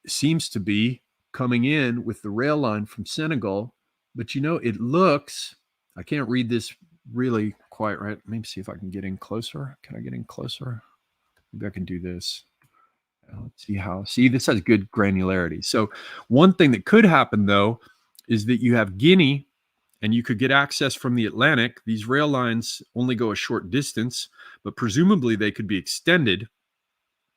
seems to be coming in with the rail line from Senegal. But it looks, I can't read this really quite right. Let me see if I can get in closer. Can I get in closer? Maybe I can do this. Let's see how. See, this has good granularity. So one thing that could happen, though, is that you have Guinea, and you could get access from the Atlantic. These rail lines only go a short distance, but presumably they could be extended.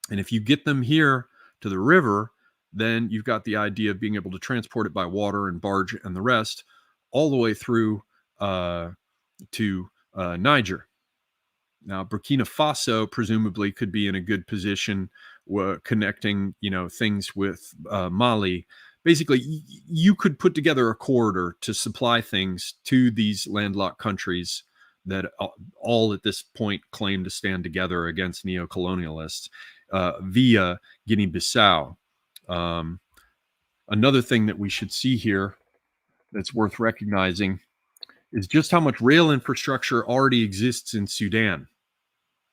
And if you get them here to the river, then you've got the idea of being able to transport it by water and barge and the rest all the way through to Niger. Now, Burkina Faso presumably could be in a good position connecting, things with Mali. Basically, you could put together a corridor to supply things to these landlocked countries that all at this point claim to stand together against neo-colonialists via Guinea-Bissau. Another thing that we should see here that's worth recognizing is just how much rail infrastructure already exists in Sudan.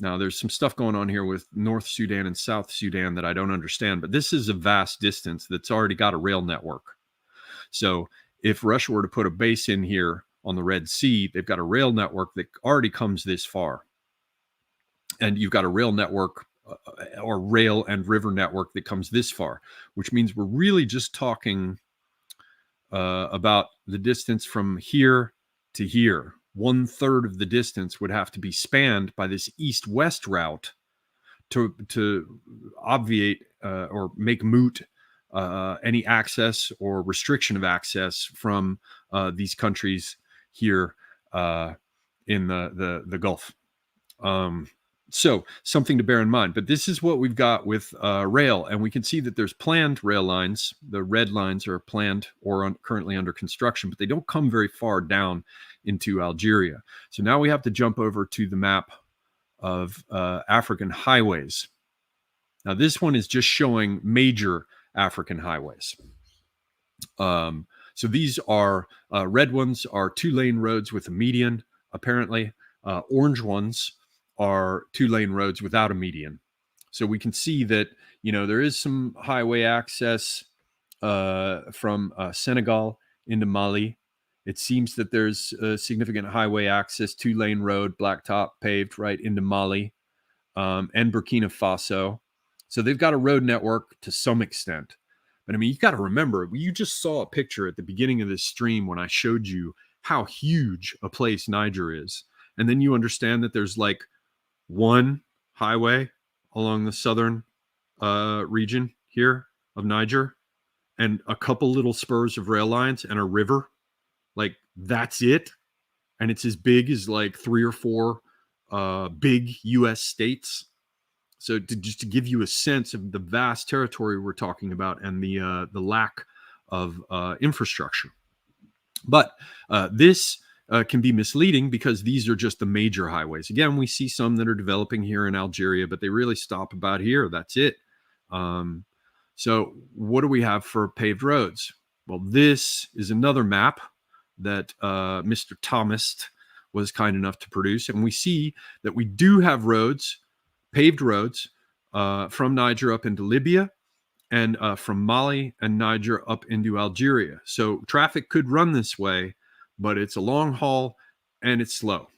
Now, there's some stuff going on here with North Sudan and South Sudan that I don't understand, but this is a vast distance that's already got a rail network. So if Russia were to put a base in here on the Red Sea, they've got a rail network that already comes this far. And you've got a rail network or rail and river network that comes this far, which means we're really just talking about the distance from here to here. 1/3 of the distance would have to be spanned by this east-west route to obviate or make moot any access or restriction of access from these countries here in the Gulf. So something to bear in mind. But this is what we've got with rail, and we can see that there's planned rail lines. The red lines are planned or currently under construction, but they don't come very far down into Algeria. So now we have to jump over to the map of African highways. Now this one is just showing major African highways. So these are red ones are 2-lane roads with a median, apparently. Orange ones are 2-lane roads without a median. So we can see that, you know, there is some highway access from Senegal into Mali. It seems that there's significant highway access, 2-lane road, blacktop paved right into Mali and Burkina Faso. So they've got a road network to some extent. But I mean, you got to remember, you just saw a picture at the beginning of this stream when I showed you how huge a place Niger is. And then you understand that there's like one highway along the southern region here of Niger and a couple little spurs of rail lines and a river. Like, that's it. And it's as big as like 3 or 4 big U.S. states. So just to give you a sense of the vast territory we're talking about and the lack of infrastructure. But this can be misleading because these are just the major highways. Again, we see some that are developing here in Algeria, but they really stop about here. That's it. So what do we have for paved roads? Well, this is another map that Mr. Thomas was kind enough to produce. And we see that we do have roads, paved roads from Niger up into Libya and from Mali and Niger up into Algeria. So traffic could run this way, but it's a long haul and it's slow.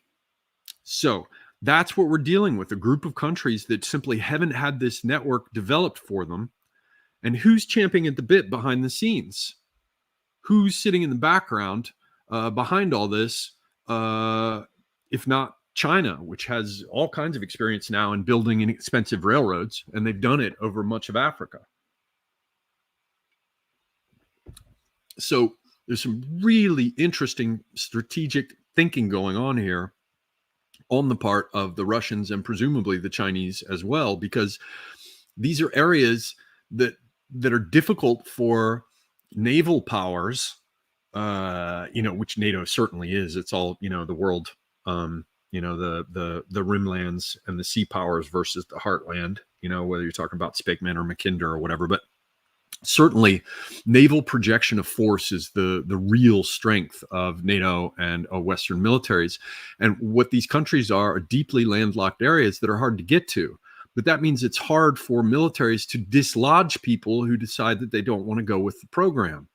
So that's what we're dealing with, a group of countries that simply haven't had this network developed for them. And who's champing at the bit behind the scenes? Who's sitting in the background behind all this, if not China, which has all kinds of experience now in building inexpensive railroads, and they've done it over much of Africa. So there's some really interesting strategic thinking going on here on the part of the Russians and presumably the Chinese as well, because these are areas that are difficult for naval powers, which NATO certainly is. It's all, the world, the rimlands and the sea powers versus the heartland, whether you're talking about Spakeman or Mackinder or whatever. But certainly naval projection of force is the real strength of NATO and Western militaries. And what these countries are deeply landlocked areas that are hard to get to. But that means it's hard for militaries to dislodge people who decide that they don't want to go with the program.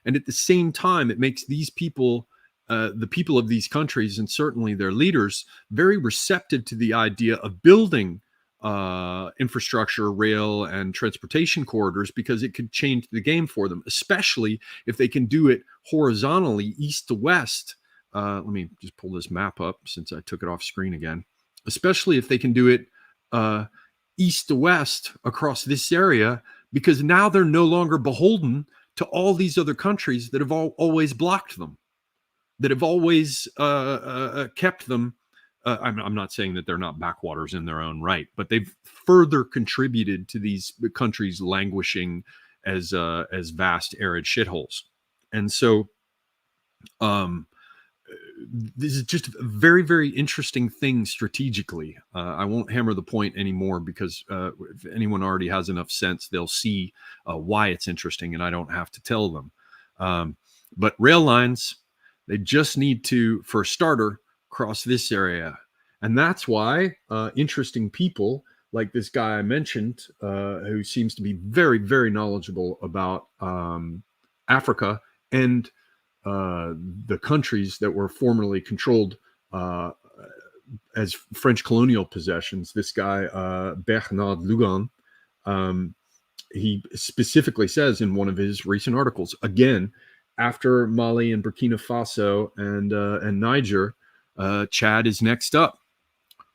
And at the same time, it makes these people, the people of these countries, and certainly their leaders, very receptive to the idea of building infrastructure, rail, and transportation corridors, because it could change the game for them, especially if they can do it horizontally, east to west. Let me just pull this map up since I took it off screen again. Especially if they can do it east to west across this area, because now they're no longer beholden to all these other countries that have always blocked them, that have always kept them. I'm not saying that they're not backwaters in their own right, but they've further contributed to these countries languishing as vast arid shitholes. And so this is just a very, very interesting thing strategically. I won't hammer the point anymore because if anyone already has enough sense, they'll see why it's interesting and I don't have to tell them. But rail lines, they just need to, for a starter, cross this area. And that's why interesting people like this guy I mentioned, who seems to be very, very knowledgeable about Africa and the countries that were formerly controlled as French colonial possessions. This guy, Bernard Lugan, he specifically says in one of his recent articles, again, after Mali and Burkina Faso and Niger, Chad is next up.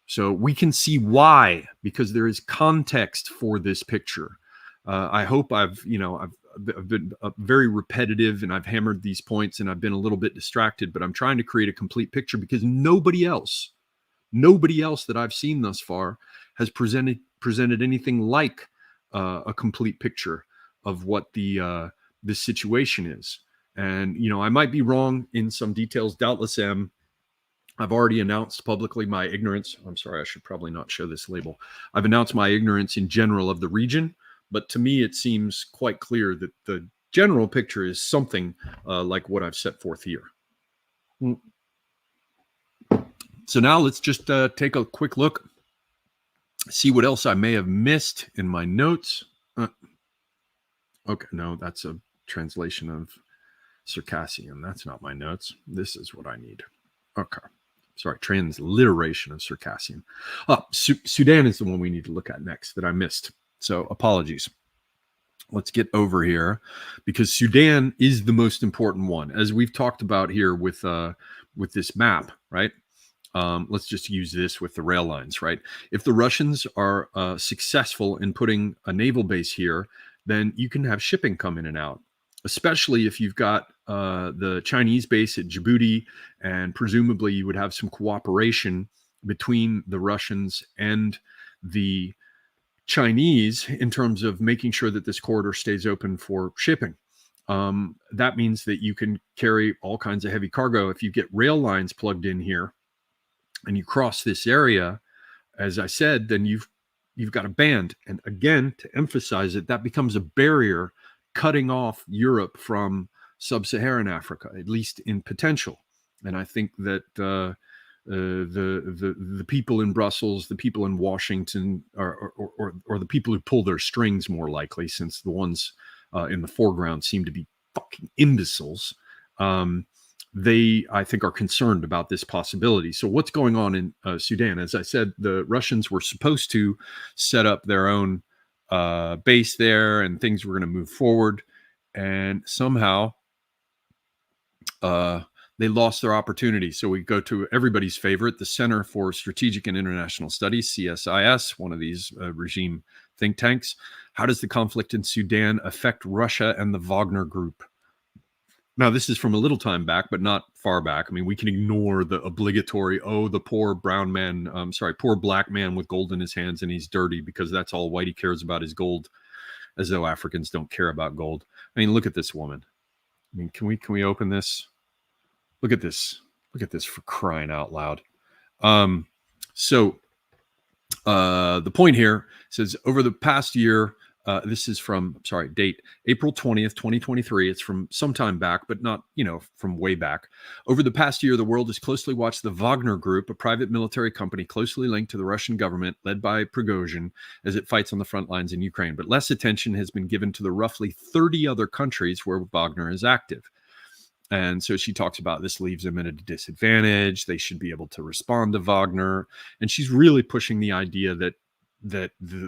So we can see why, because there is context for this picture. I hope I've been very repetitive and I've hammered these points and I've been a little bit distracted, but I'm trying to create a complete picture because nobody else that I've seen thus far has presented anything like a complete picture of what the situation is. And I might be wrong in some details, doubtless am. I've already announced publicly my ignorance. I'm sorry, I should probably not show this label. I've announced my ignorance in general of the region, but to me it seems quite clear that the general picture is something like what I've set forth here. So now let's just take a quick look, see what else I may have missed in my notes. Okay, no, that's a translation of Circassian. That's not my notes. This is what I need. Okay. Sorry, transliteration of Circassian. Sudan is the one we need to look at next that I missed. So apologies. Let's get over here because Sudan is the most important one, as we've talked about here with this map, right? Let's just use this with the rail lines, right? If the Russians are successful in putting a naval base here, then you can have shipping come in and out, especially if you've got the Chinese base at Djibouti, and presumably you would have some cooperation between the Russians and the Chinese in terms of making sure that this corridor stays open for shipping. That means that you can carry all kinds of heavy cargo. If you get rail lines plugged in here and you cross this area, as I said, then you've got a band. And again, to emphasize it, that becomes a barrier cutting off Europe from sub-Saharan Africa, at least in potential. And I think that the people in Brussels, the people in Washington, or the people who pull their strings more likely, since the ones in the foreground seem to be fucking imbeciles, they, I think, are concerned about this possibility. So what's going on in Sudan? As I said, the Russians were supposed to set up their own base there, and things were going to move forward, and somehow they lost their opportunity. So we go to everybody's favorite, the Center for Strategic and International Studies, CSIS, one of these regime think tanks. How does the conflict in Sudan affect Russia and the Wagner Group? Now, this is from a little time back, but not far back. I mean, we can ignore the obligatory, the poor poor black man with gold in his hands and he's dirty, because that's all Whitey cares about is gold, as though Africans don't care about gold. I mean, look at this woman. I mean, can we open this? Look at this. Look at this, for crying out loud. So the point here says, over the past year, this is from, date April 20th, 2023. It's from some time back, but not, from way back. Over the past year, the world has closely watched the Wagner Group, a private military company closely linked to the Russian government, led by Prigozhin, as it fights on the front lines in Ukraine. But less attention has been given to the roughly 30 other countries where Wagner is active. And so she talks about this leaves them at a disadvantage. They should be able to respond to Wagner. And she's really pushing the idea that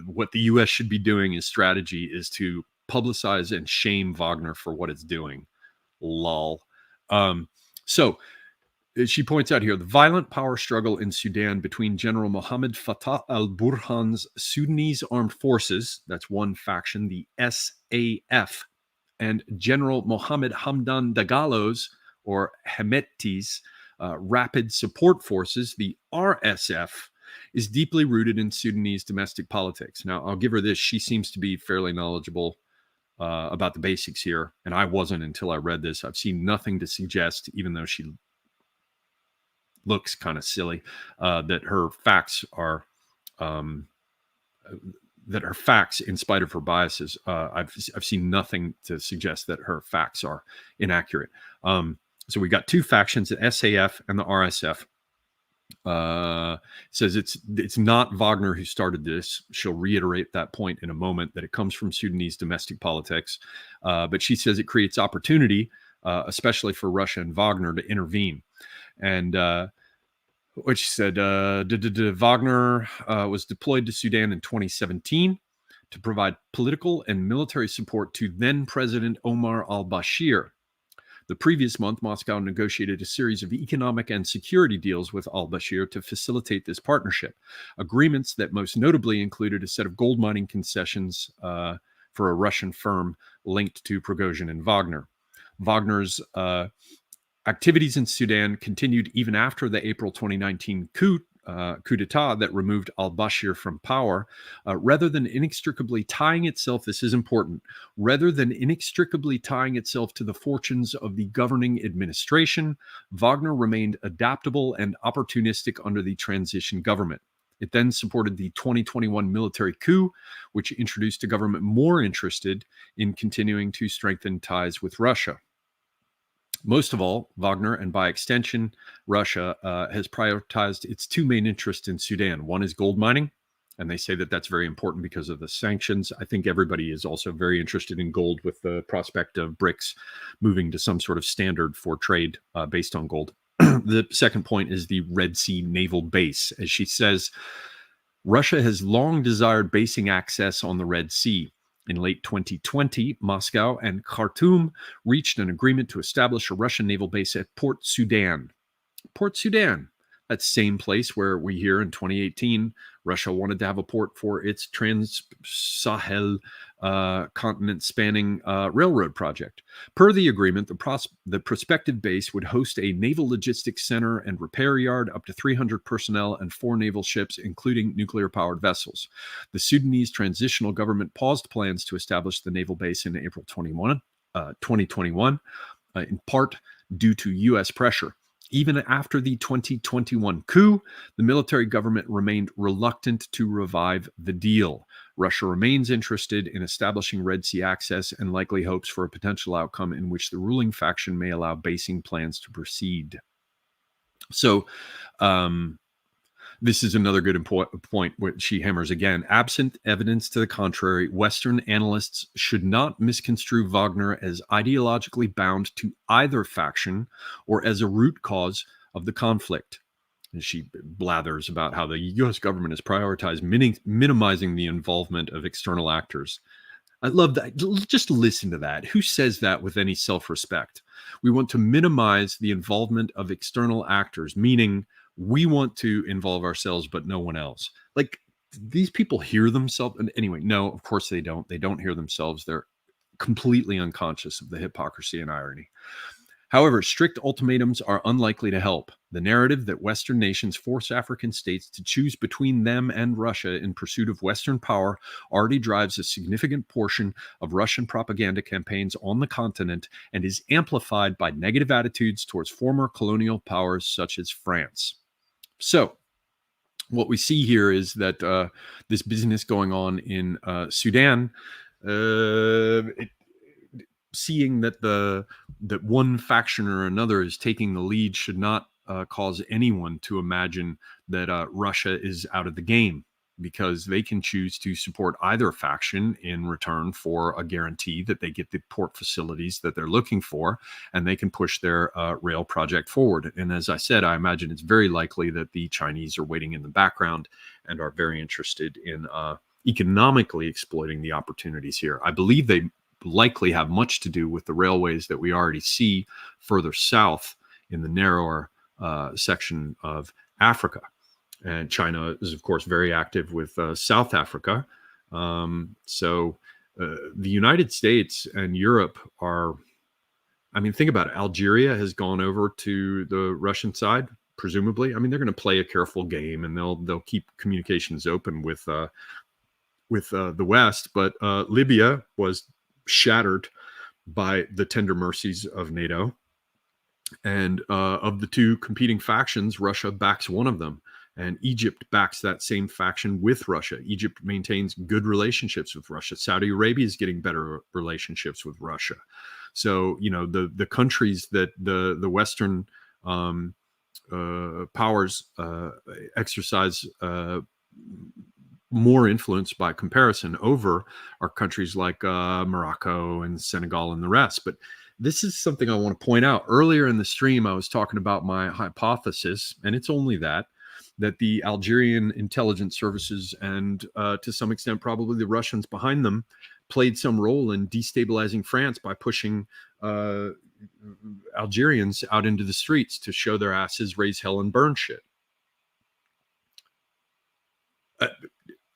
what the U.S. should be doing as strategy is to publicize and shame Wagner for what it's doing. Lol. So she points out here, the violent power struggle in Sudan between General Mohammed Fatah al-Burhan's Sudanese armed forces, that's one faction, the SAF, and General Mohammed Hamdan Dagalo's, or Hemeti's, Rapid Support Forces, the RSF, is deeply rooted in Sudanese domestic politics. Now, I'll give her this. She seems to be fairly knowledgeable about the basics here, and I wasn't until I read this. I've seen nothing to suggest, even though she looks kind of silly, that her facts are... that her facts, in spite of her biases, I've seen nothing to suggest that her facts are inaccurate. So we got two factions, the SAF and the RSF. Says it's not Wagner who started this. She'll reiterate that point in a moment, that it comes from Sudanese domestic politics. But she says it creates opportunity, especially for Russia and Wagner, to intervene. And what she said, Wagner was deployed to Sudan in 2017 to provide political and military support to then President Omar al-Bashir. The previous month, Moscow negotiated a series of economic and security deals with al-Bashir to facilitate this partnership, agreements that most notably included a set of gold mining concessions for a Russian firm linked to Prigozhin and Wagner. Wagner's activities in Sudan continued even after the April 2019 coup d'etat that removed al-Bashir from power, rather than inextricably tying itself, this is important, rather than inextricably tying itself to the fortunes of the governing administration, Wagner remained adaptable and opportunistic under the transition government. It then supported the 2021 military coup, which introduced a government more interested in continuing to strengthen ties with Russia. Most of all, Wagner, and by extension, Russia, has prioritized its two main interests in Sudan. One is gold mining, and they say that that's very important because of the sanctions. I think everybody is also very interested in gold with the prospect of BRICS moving to some sort of standard for trade based on gold. The second point is the Red Sea naval base. As she says, Russia has long desired basing access on the Red Sea. In late 2020, Moscow and Khartoum reached an agreement to establish a Russian naval base at Port Sudan. Port Sudan, that same place where we hear in 2018, Russia wanted to have a port for its Trans-Sahel continent-spanning railroad project. Per the agreement, the prospective base would host a naval logistics center and repair yard, up to 300 personnel, and 4 naval ships, including nuclear-powered vessels. The Sudanese transitional government paused plans to establish the naval base in April 2021, in part due to U.S. pressure. Even after the 2021 coup, the military government remained reluctant to revive the deal. Russia remains interested in establishing Red Sea access and likely hopes for a potential outcome in which the ruling faction may allow basing plans to proceed. So, this is another good point where she hammers again. Absent evidence to the contrary, Western analysts should not misconstrue Wagner as ideologically bound to either faction or as a root cause of the conflict. And she blathers about how the U.S. government has prioritized minimizing the involvement of external actors. I love that. Just listen to that. Who says that with any self-respect? We want to minimize the involvement of external actors, meaning we want to involve ourselves, but no one else. Like, these people hear themselves. And anyway, no, of course they don't. They don't hear themselves. They're completely unconscious of the hypocrisy and irony. However, strict ultimatums are unlikely to help. The narrative that Western nations force African states to choose between them and Russia in pursuit of Western power already drives a significant portion of Russian propaganda campaigns on the continent and is amplified by negative attitudes towards former colonial powers such as France. So, what we see here is that this business going on in Sudan, seeing that that one faction or another is taking the lead should not cause anyone to imagine that Russia is out of the game, because they can choose to support either faction in return for a guarantee that they get the port facilities that they're looking for, and they can push their rail project forward. And as I said, I imagine it's very likely that the Chinese are waiting in the background and are very interested in economically exploiting the opportunities here. I believe they likely have much to do with the railways that we already see further south in the narrower section of Africa. And China is, of course, very active with South Africa. So the United States and Europe are, I mean, think about it. Algeria has gone over to the Russian side, presumably. I mean, they're going to play a careful game, and they'll keep communications open with the West. But Libya was shattered by the tender mercies of NATO. And of the two competing factions, Russia backs one of them. And Egypt backs that same faction with Russia. Egypt maintains good relationships with Russia. Saudi Arabia is getting better relationships with Russia. So, you know, the countries that the Western powers exercise more influence by comparison over are countries like Morocco and Senegal and the rest. But this is something I want to point out. Earlier in the stream, I was talking about my hypothesis, and it's only that the Algerian intelligence services and to some extent probably the Russians behind them played some role in destabilizing France by pushing Algerians out into the streets to show their asses, raise hell, and burn shit.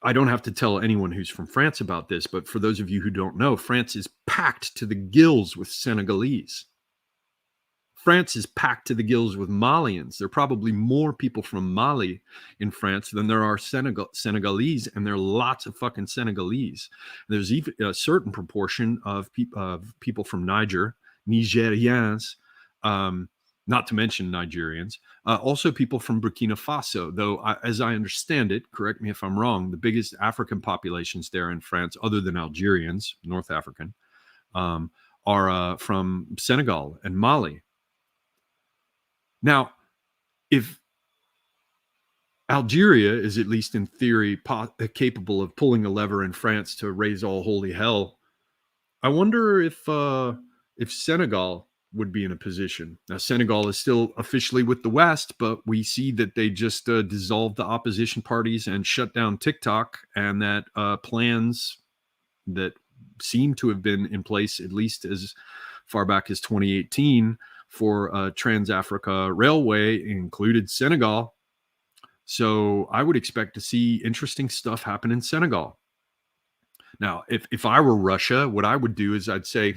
I don't have to tell anyone who's from France about this, but for those of you who don't know, France is packed to the gills with Senegalese. France is packed to the gills with Malians. There are probably more people from Mali in France than there are Senegalese, and there are lots of fucking Senegalese. There's even a certain proportion of people from Niger, Nigerians, not to mention Nigerians, also people from Burkina Faso, though, as I understand it, correct me if I'm wrong, the biggest African populations there in France, other than Algerians, North African, are from Senegal and Mali. Now, if Algeria is, at least in theory, capable of pulling a lever in France to raise all holy hell, I wonder if Senegal would be in a position. Now, Senegal is still officially with the West, but we see that they just dissolved the opposition parties and shut down TikTok, and that plans that seem to have been in place at least as far back as 2018 for Trans-Africa Railway included Senegal. So I would expect to see interesting stuff happen in Senegal. Now, if I were Russia, what I would do is I'd say,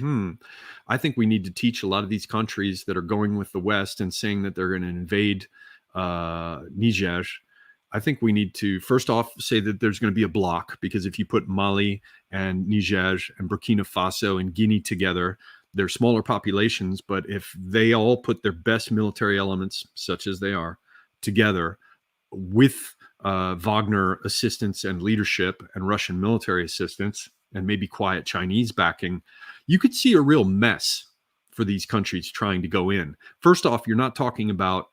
I think we need to teach a lot of these countries that are going with the West and saying that they're going to invade Niger. I think we need to, first off, say that there's going to be a block, because if you put Mali and Niger and Burkina Faso and Guinea together, they're smaller populations, but if they all put their best military elements, such as they are, together with Wagner assistance and leadership and Russian military assistance and maybe quiet Chinese backing, you could see a real mess for these countries trying to go in. First off, you're not talking about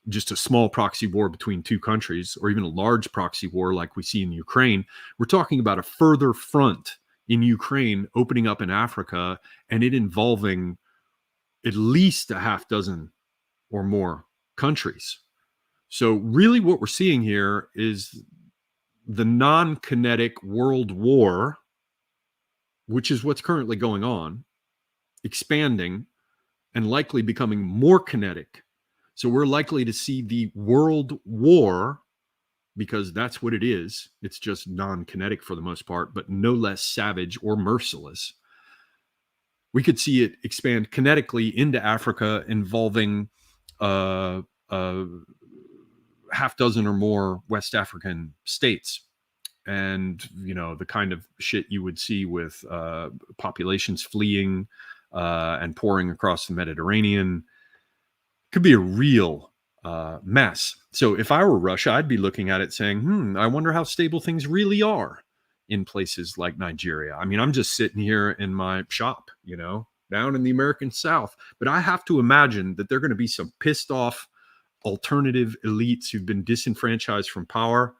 just a small proxy war between two countries or even a large proxy war like we see in Ukraine. We're talking about a further front in Ukraine opening up in Africa, and it involving at least a half dozen or more countries. So really what we're seeing here is the non-kinetic world war, which is what's currently going on, expanding and likely becoming more kinetic. So we're likely to see the world war, because that's what it is. It's just non-kinetic for the most part, but no less savage or merciless. We could see it expand kinetically into Africa, involving half dozen or more West African states. And, the kind of shit you would see with populations fleeing and pouring across the Mediterranean could be a real mess. So if I were Russia, I'd be looking at it saying, I wonder how stable things really are in places like Nigeria. I mean, I'm just sitting here in my shop, down in the American South, but I have to imagine that there are going to be some pissed off alternative elites who've been disenfranchised from power,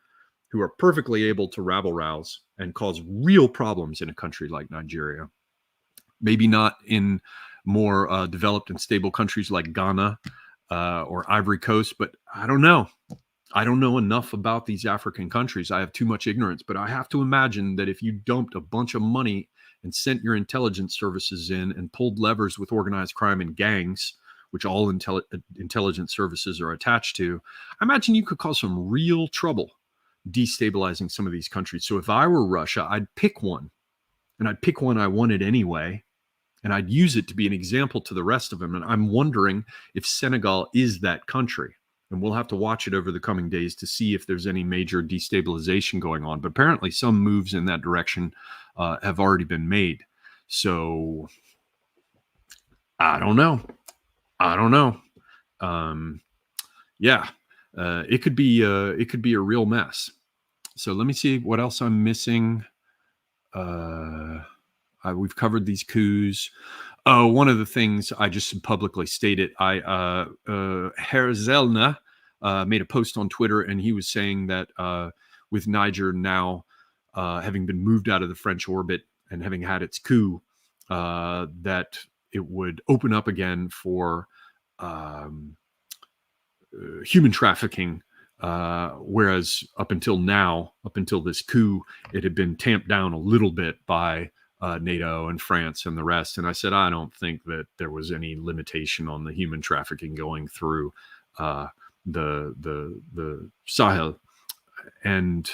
who are perfectly able to rabble rouse and cause real problems in a country like Nigeria. Maybe not in more developed and stable countries like Ghana or Ivory Coast, but I don't know. I don't know enough about these African countries. I have too much ignorance, but I have to imagine that if you dumped a bunch of money and sent your intelligence services in and pulled levers with organized crime and gangs, which all intelligence services are attached to, I imagine you could cause some real trouble destabilizing some of these countries. So if I were Russia, I'd pick one, and I'd pick one I wanted anyway, and I'd use it to be an example to the rest of them. And I'm wondering if Senegal is that country. And we'll have to watch it over the coming days to see if there's any major destabilization going on. But apparently some moves in that direction have already been made. So I don't know. It could be a real mess. So let me see what else I'm missing. We've covered these coups. Oh, one of the things I just publicly stated, Herr Zellner made a post on Twitter, and he was saying that with Niger now having been moved out of the French orbit and having had its coup, that it would open up again for human trafficking Whereas up until now, up until this coup, it had been tamped down a little bit by NATO and France and the rest. And I said, I don't think that there was any limitation on the human trafficking going through the Sahel. And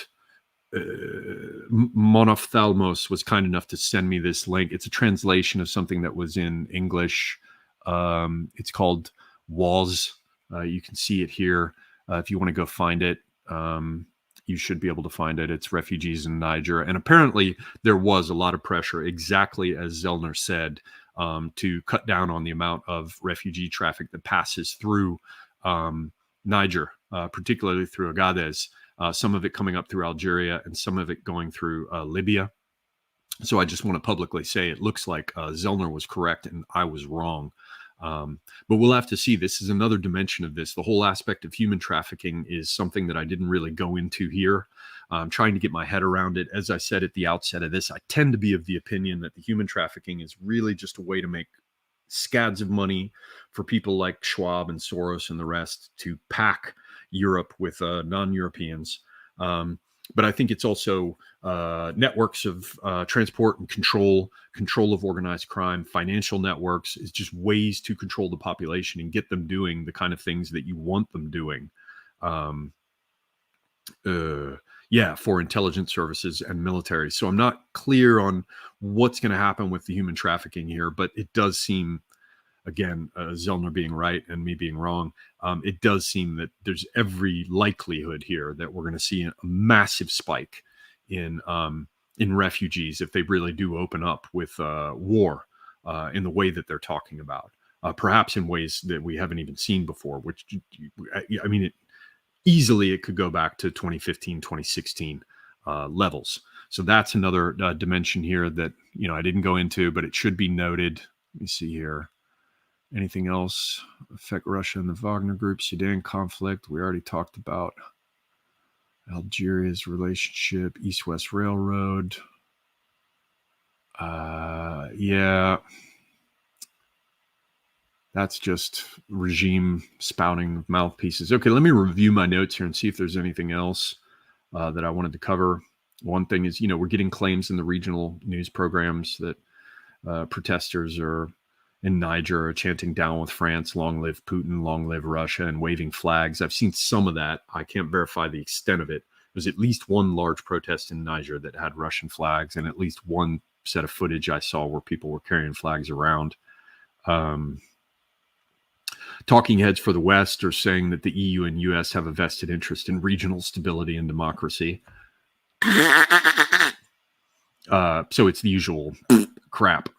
Monophthalmos was kind enough to send me this link. It's a translation of something that was in English. It's called WAS. You can see it here. If you want to go find it, you should be able to find it. It's refugees in Niger. And apparently there was a lot of pressure, exactly as Zellner said, to cut down on the amount of refugee traffic that passes through Niger, particularly through Agadez. Some of it coming up through Algeria and some of it going through Libya. So I just want to publicly say it looks like Zellner was correct and I was wrong. But we'll have to see. This is another dimension of this. The whole aspect of human trafficking is something that I didn't really go into here. I'm trying to get my head around it. As I said at the outset of this, I tend to be of the opinion that the human trafficking is really just a way to make scads of money for people like Schwab and Soros and the rest to pack Europe with non-Europeans. But I think it's also networks of transport and control of organized crime, financial networks. Is just ways to control the population and get them doing the kind of things that you want them doing. For intelligence services and military. So I'm not clear on what's going to happen with the human trafficking here, but it does seem, again, Zellner being right and me being wrong, it does seem that there's every likelihood here that we're going to see a massive spike in refugees if they really do open up with war in the way that they're talking about, perhaps in ways that we haven't even seen before, which, I mean, it could go back to 2015, 2016 levels. So that's another dimension here that, I didn't go into, but it should be noted. Let me see here. Anything else affect Russia and the Wagner Group? Sudan conflict. We already talked about Algeria's relationship, East-West Railroad. That's just regime spouting mouthpieces. Okay, let me review my notes here and see if there's anything else that I wanted to cover. One thing is, we're getting claims in the regional news programs that protesters are in Niger are chanting down with France, long live Putin, long live Russia, and waving flags. I've seen some of that. I can't verify the extent of it. There's at least one large protest in Niger that had Russian flags, and at least one set of footage I saw where people were carrying flags around. Talking heads for the West are saying that the EU and US have a vested interest in regional stability and democracy. So it's the usual crap.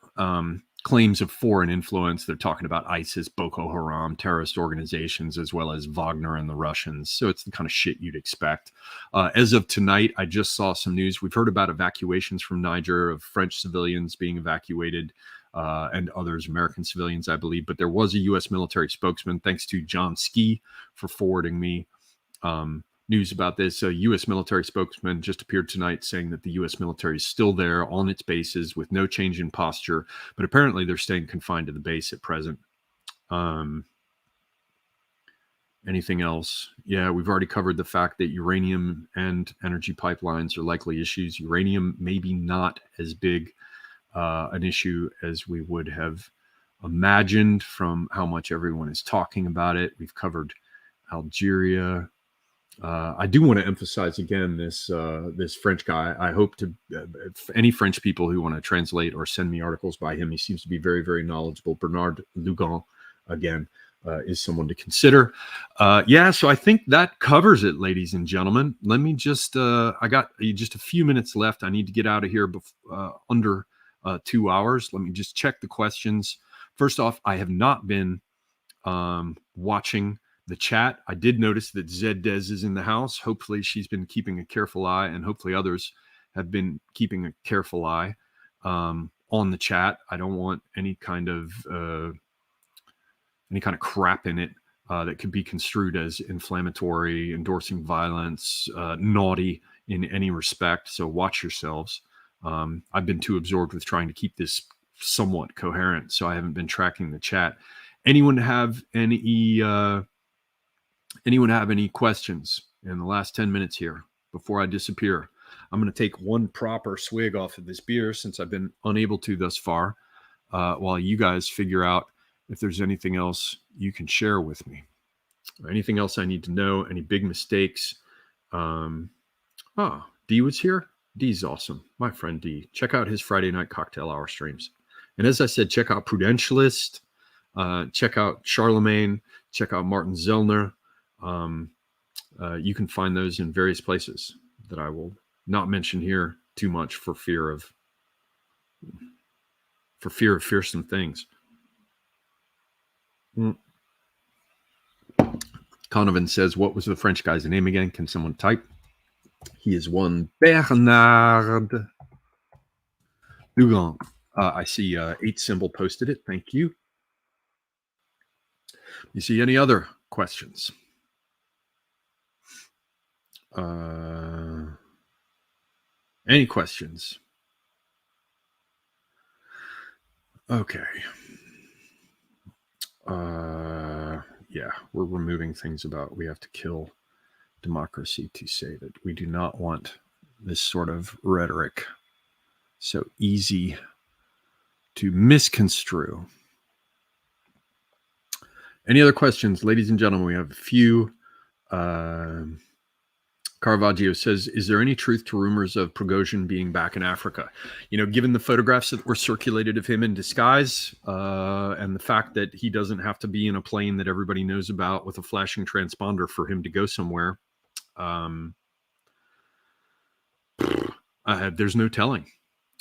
Claims of foreign influence. They're talking about ISIS, Boko Haram, terrorist organizations, as well as Wagner and the Russians. So it's the kind of shit you'd expect. As of tonight, I just saw some news. We've heard about evacuations from Niger of French civilians being evacuated and others, American civilians, I believe. But there was a U.S. military spokesman, thanks to John Ski for forwarding me news about this. A U.S. military spokesman just appeared tonight saying that the U.S. military is still there on its bases with no change in posture, but apparently they're staying confined to the base at present. Anything else? Yeah, we've already covered the fact that uranium and energy pipelines are likely issues. Uranium maybe not as big an issue as we would have imagined from how much everyone is talking about it. We've covered Algeria. I do want to emphasize again this French guy. I hope to any French people who want to translate or send me articles by him. He seems to be very, very knowledgeable. Bernard Lugan, again, is someone to consider. So I think that covers it, ladies and gentlemen. Let me just I got just a few minutes left. I need to get out of here under 2 hours. Let me just check the questions. First off, I have not been watching the chat. I did notice that Zed Dez is in the house. Hopefully she's been keeping a careful eye, and hopefully others have been keeping a careful eye on the chat. I don't want any kind of crap in it that could be construed as inflammatory, endorsing violence, naughty in any respect. So watch yourselves. I've been too absorbed with trying to keep this somewhat coherent, so I haven't been tracking the chat. Anyone have any questions? in the last 10 minutes here before I disappear. I'm going to take one proper swig off of this beer since I've been unable to thus far, while you guys figure out if there's anything else you can share with me. Or anything else I need to know, any big mistakes. D was here. D's awesome. My friend D. Check out his Friday night cocktail hour streams. And as I said, check out Prudentialist. Check out Charlemagne. Check out Martin Zellner. You can find those in various places that I will not mention here too much for fear of fearsome things. Conovan says, what was the French guy's name again? Can someone type? He is one Bernard Dugan. I see 8 symbol posted it. Thank you. You see any other questions? Any questions? Okay. Yeah, we're removing things about we have to kill democracy to save it. We do not want this sort of rhetoric so easy to misconstrue. Any other questions, ladies and gentlemen? We have a few. Caravaggio says, is there any truth to rumors of Prigozhin being back in Africa? You know, given the photographs that were circulated of him in disguise, and the fact that he doesn't have to be in a plane that everybody knows about with a flashing transponder for him to go somewhere, there's no telling.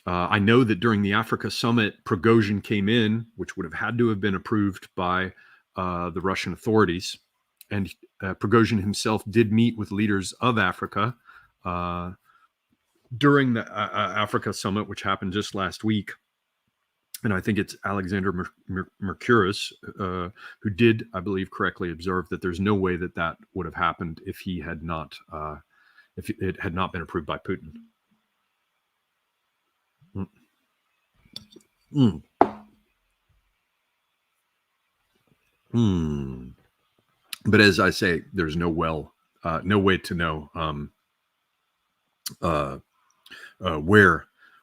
I know that during the Africa summit, Prigozhin came in, which would have had to have been approved by the Russian authorities. And Prigozhin himself did meet with leaders of Africa during the Africa summit, which happened just last week. And I think it's Alexander Mercouris who did, I believe, correctly observe that there's no way that that would have happened if he had not, if it had not been approved by Putin. But as I say, there's no way to know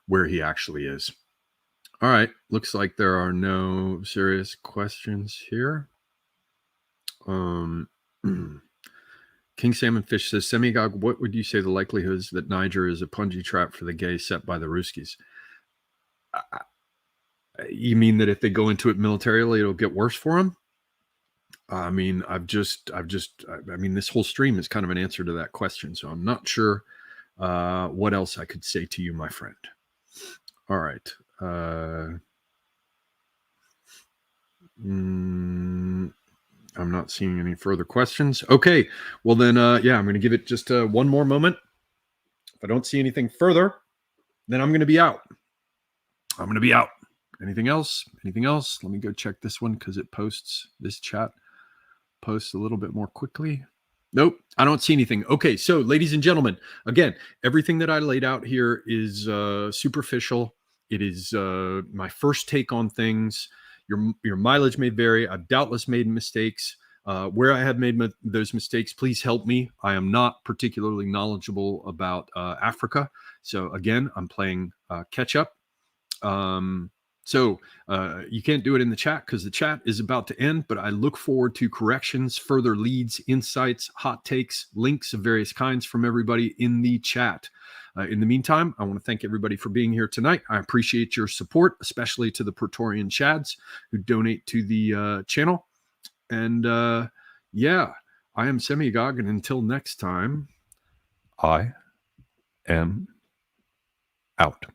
where he actually is. All right, looks like there are no serious questions here. King Salmon Fish says, Semigog, what would you say the likelihood is that Niger is a punji trap for the gay set by the Ruskies? You mean that if they go into it militarily, it'll get worse for them? I mean, I mean, this whole stream is kind of an answer to that question. So I'm not sure what else I could say to you, my friend. All right. I'm not seeing any further questions. Okay. Well, then, yeah, I'm going to give it just one more moment. If I don't see anything further, then I'm going to be out. Anything else? Anything else? Let me go check this one because it posts, this chat posts a little bit more quickly. Nope, I don't see anything. Okay, so ladies and gentlemen, again, everything that I laid out here is superficial. It is my first take on things. Your mileage may vary. I've doubtless made mistakes. Where I have made those mistakes, please help me. I am not particularly knowledgeable about Africa. So again, I'm playing catch up. So you can't do it in the chat because the chat is about to end, but I look forward to corrections, further leads, insights, hot takes, links of various kinds from everybody in the chat. In the meantime, I want to thank everybody for being here tonight. I appreciate your support, especially to the Praetorian Chads who donate to the channel. And yeah, I am Semigog, and until next time, I am out.